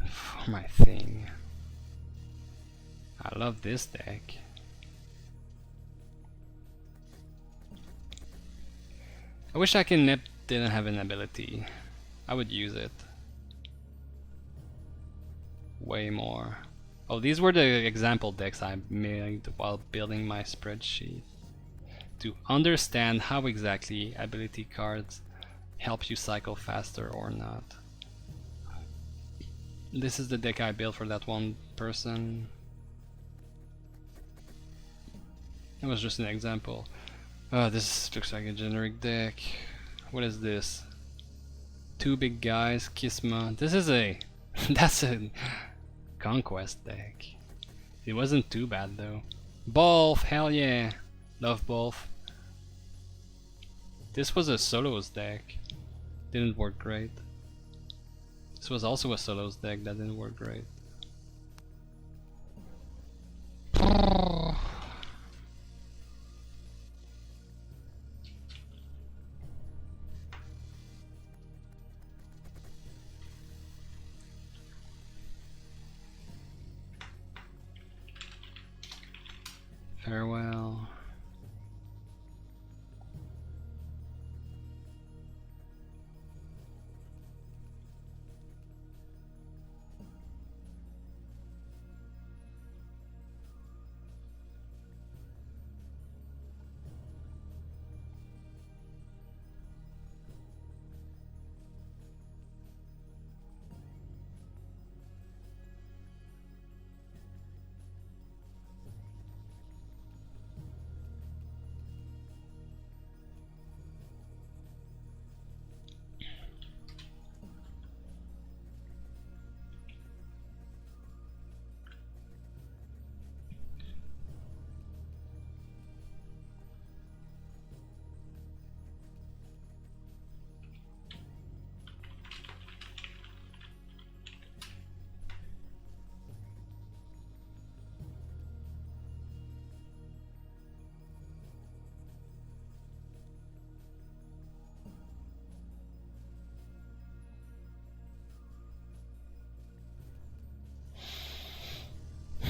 for my thing. I love this deck. I wish Akinep didn't have an ability. I would use it. Way more. Oh, these were the example decks I made while building my spreadsheet. To understand how exactly ability cards help you cycle faster or not. This is the deck I built for that one person. It was just an example. This looks like a generic deck. What is this? 2 big guys, Kisma. This is a... that's a conquest deck. It wasn't too bad though. Bolf, hell yeah. Love Bolf. This was a solos deck. Didn't work great. This was also a solos deck that didn't work great. Farewell.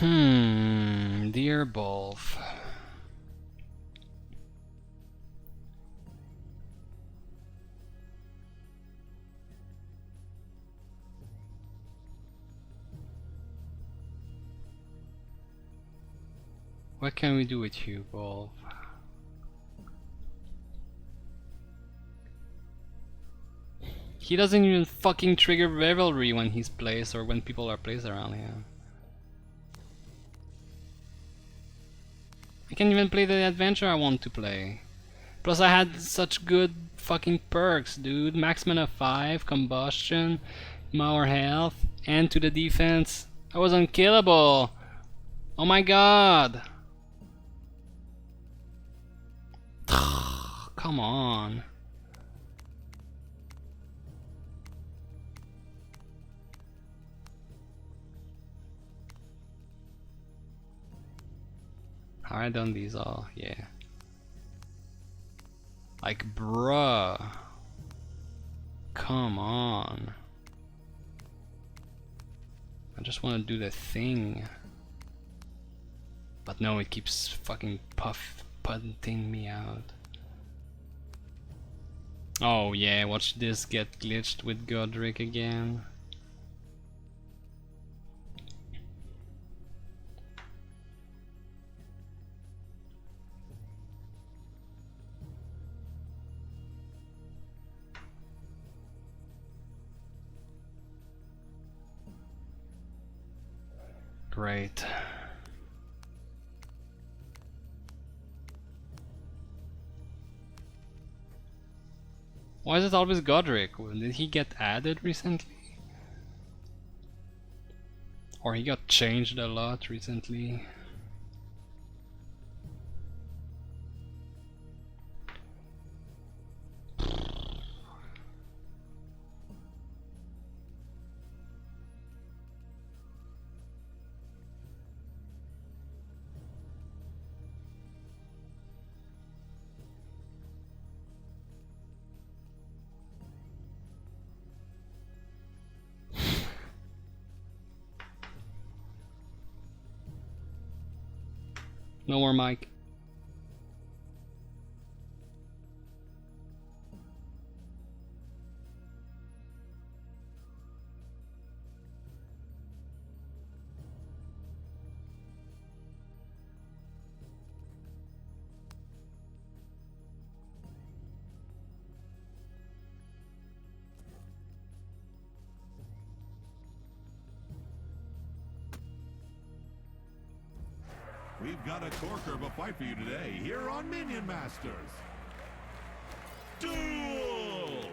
Dear Bolf. What can we do with you, Bolf? He doesn't even fucking trigger Revelry when he's placed or when people are placed around him. I can't even play the adventure I want to play. Plus I had such good fucking perks, dude. Max mana 5, combustion, more health, and to the defense. I was unkillable. Oh my god. Come on. I done these all, yeah. Like, bruh. Come on. I just want to do the thing. But no, it keeps fucking punting me out. Oh yeah, watch this get glitched with Godric again. Great. Why is it always Godric? Did he get added recently? Or he got changed a lot recently? No more Mike. We've got a corker of a fight for you today here on Minion Masters. Duel!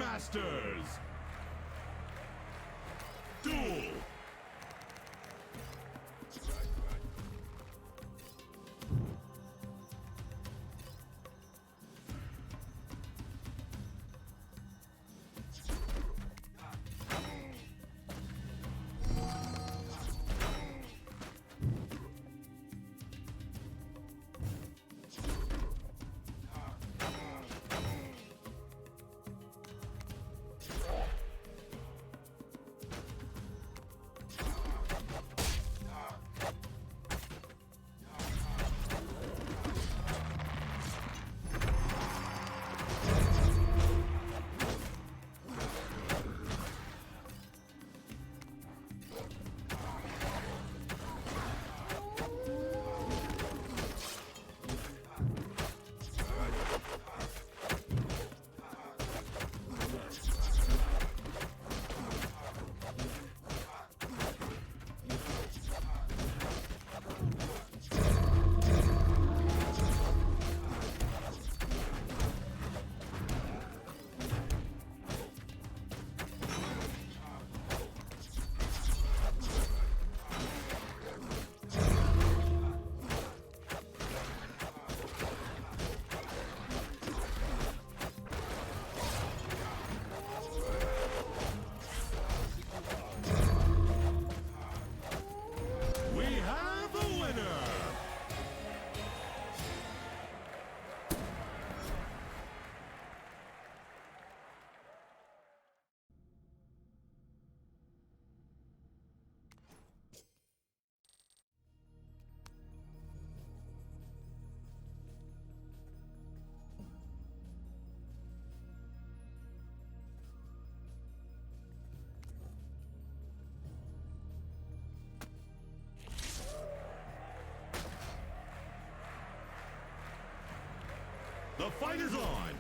Masters! Duel! We have a winner! The fight is on!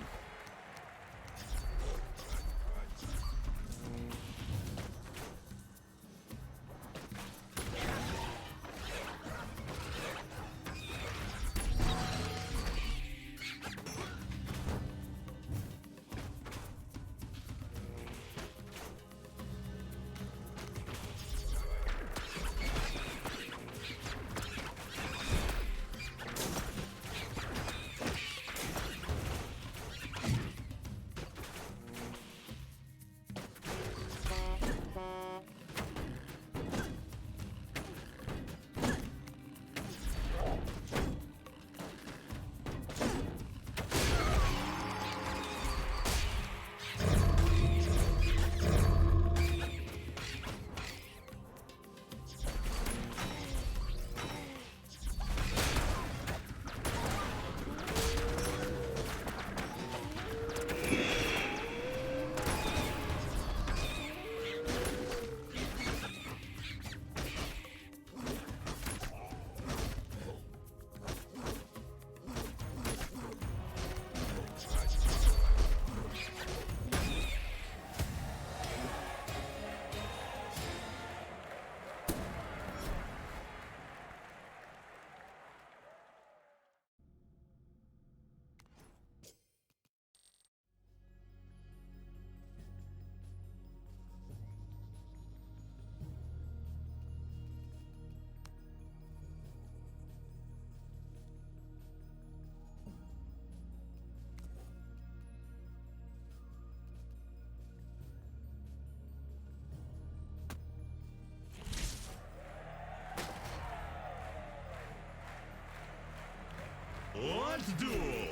Let's duel!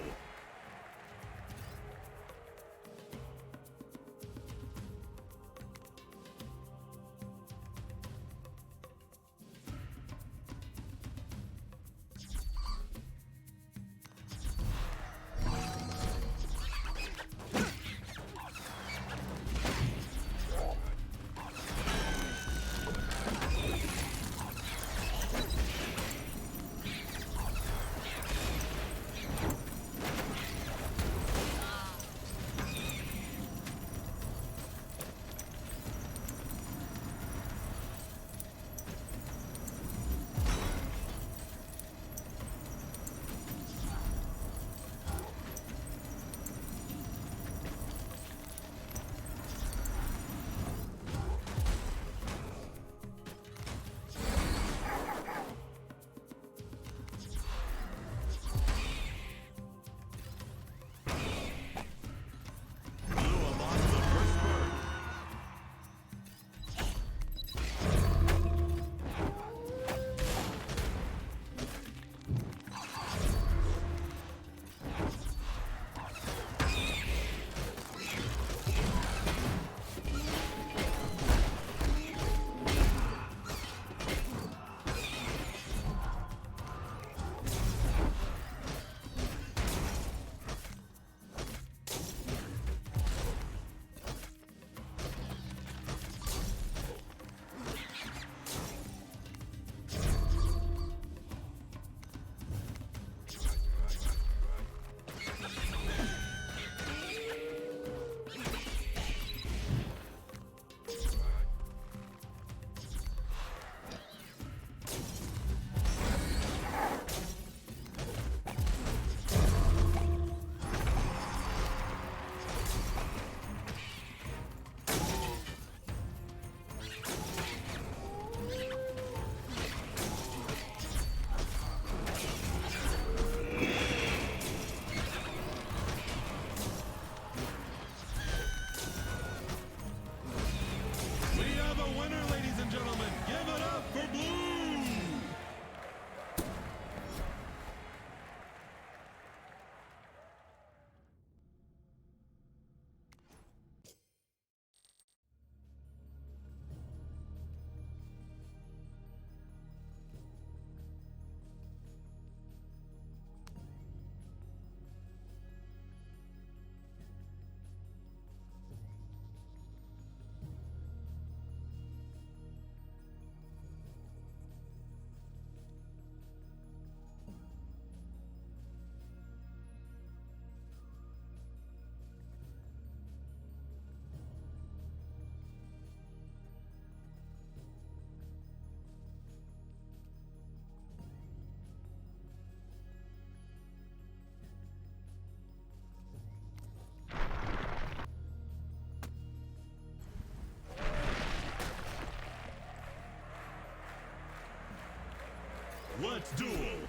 and gentlemen, give it up for Blue! Let's duel!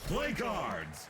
Play cards!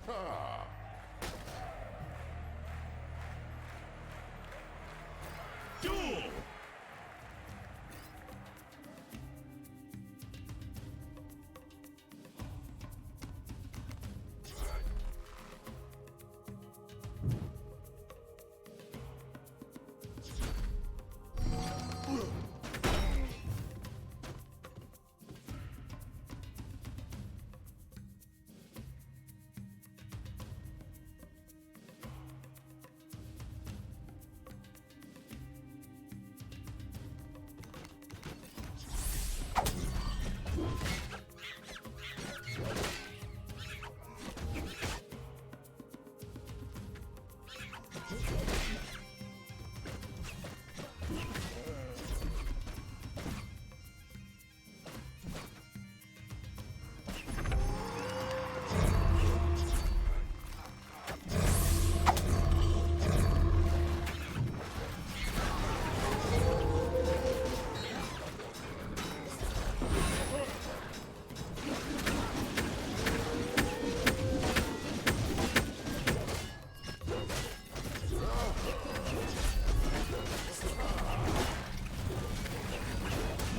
Duel!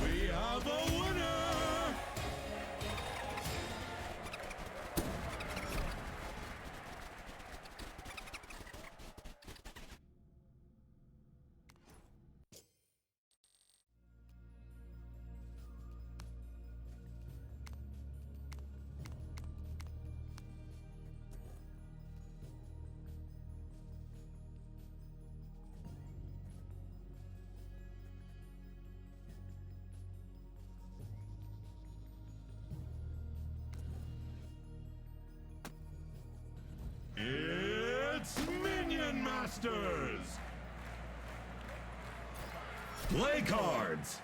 We have a winner! It's Minion Masters! Play cards!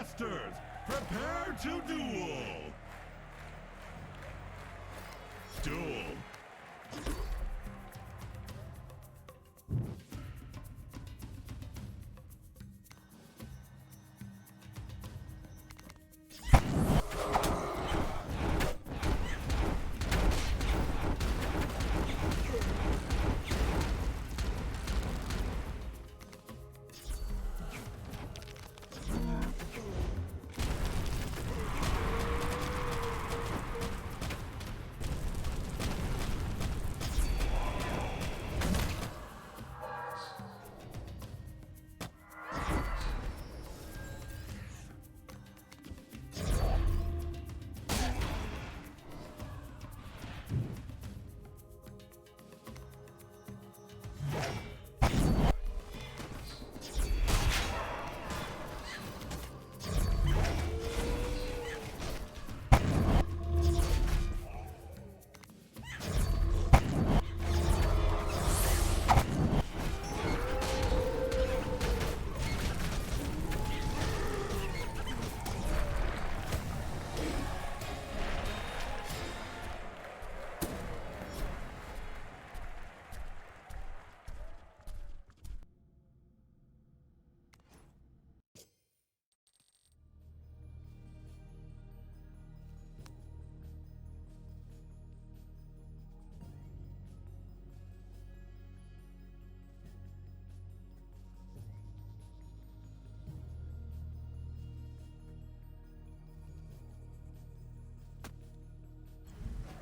Masters, prepare to duel! Duel.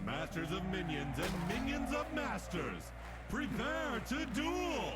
Masters of Minions and Minions of Masters, prepare to duel!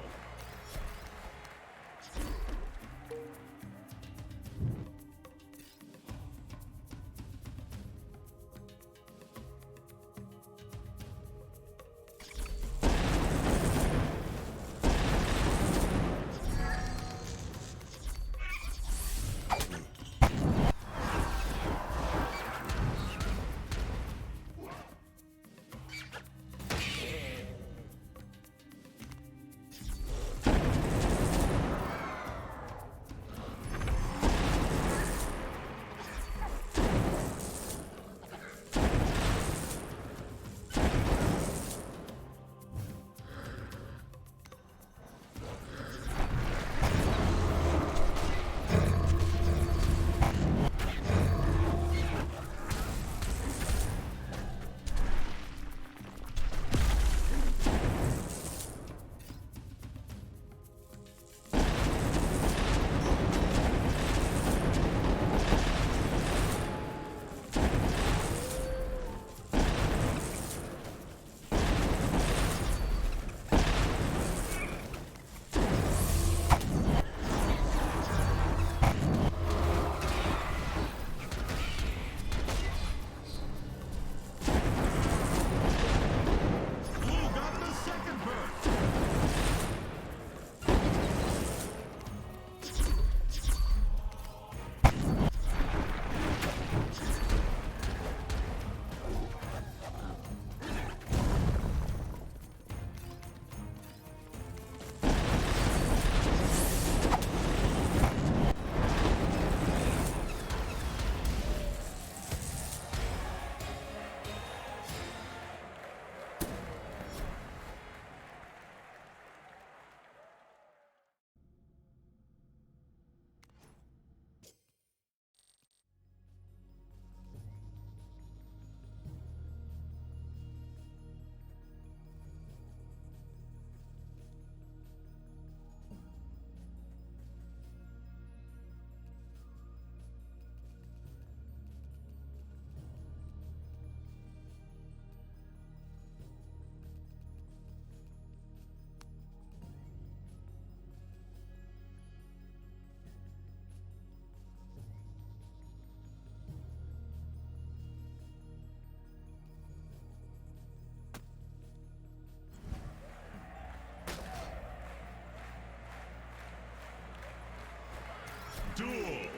Duel!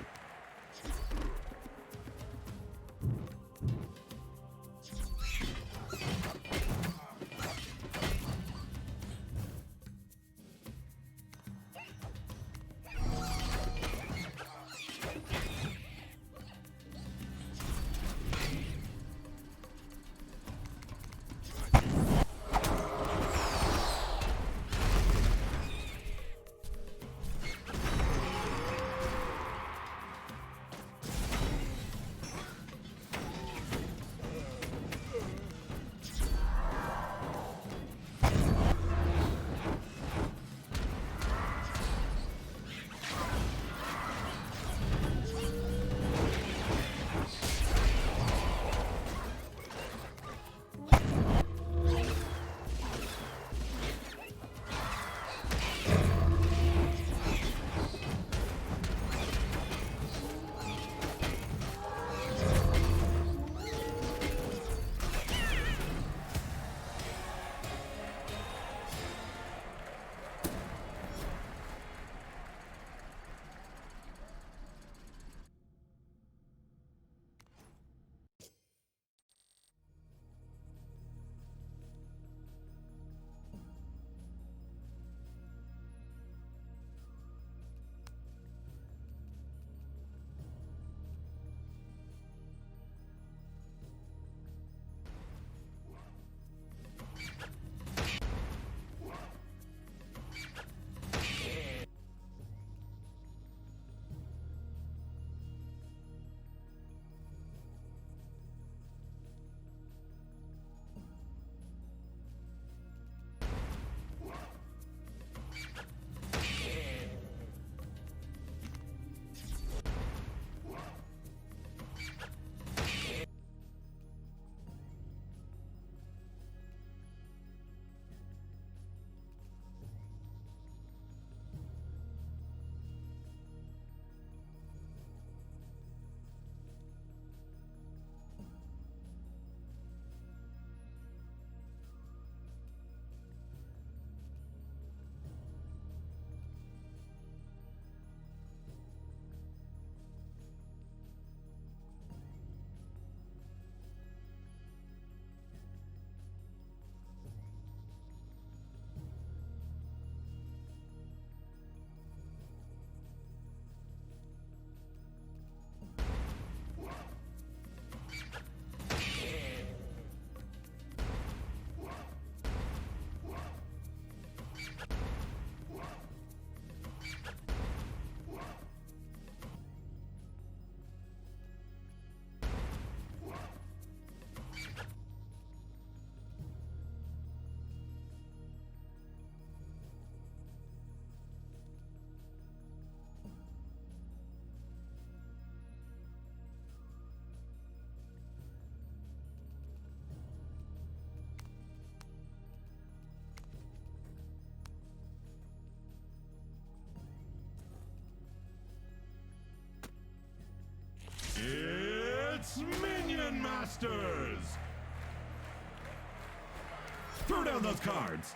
Masters! Throw down those cards!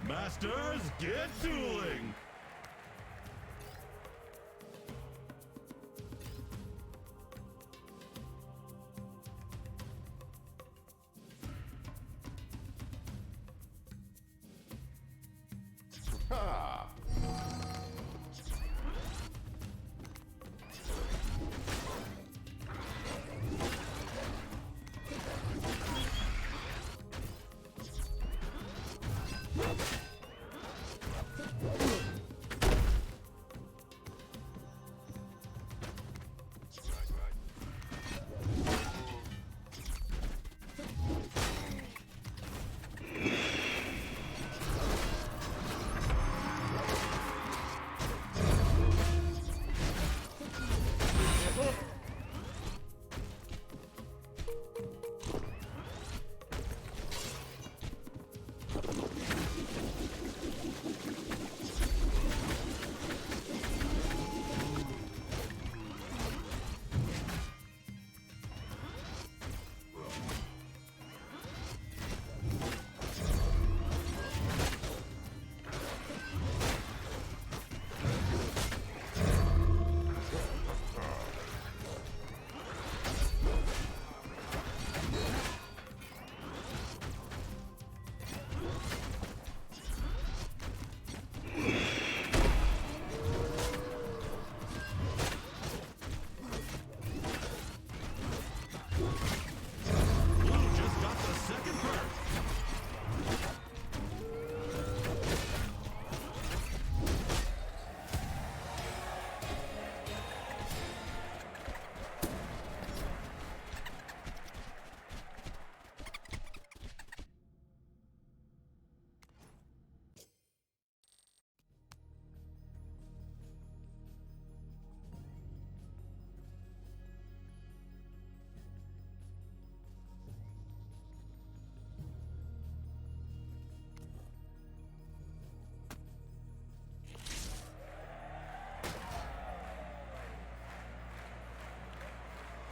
Masters, get dueling!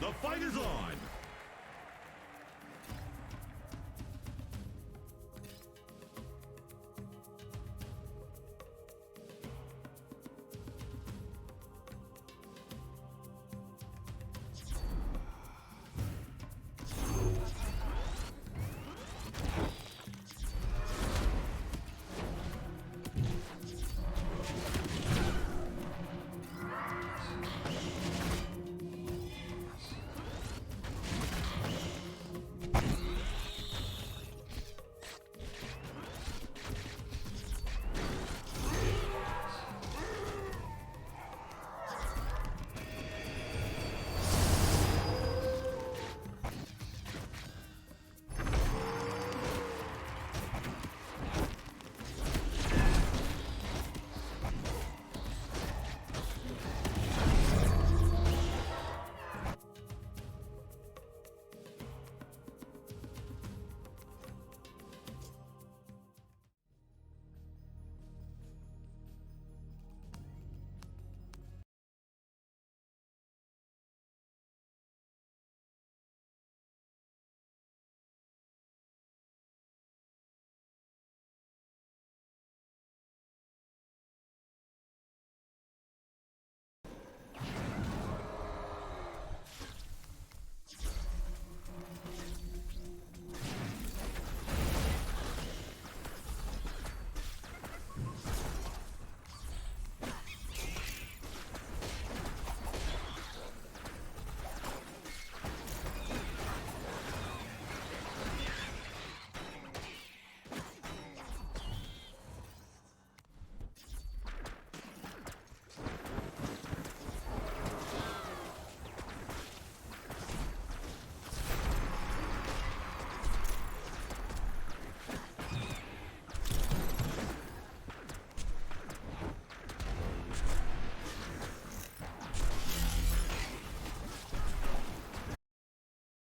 The fight is on.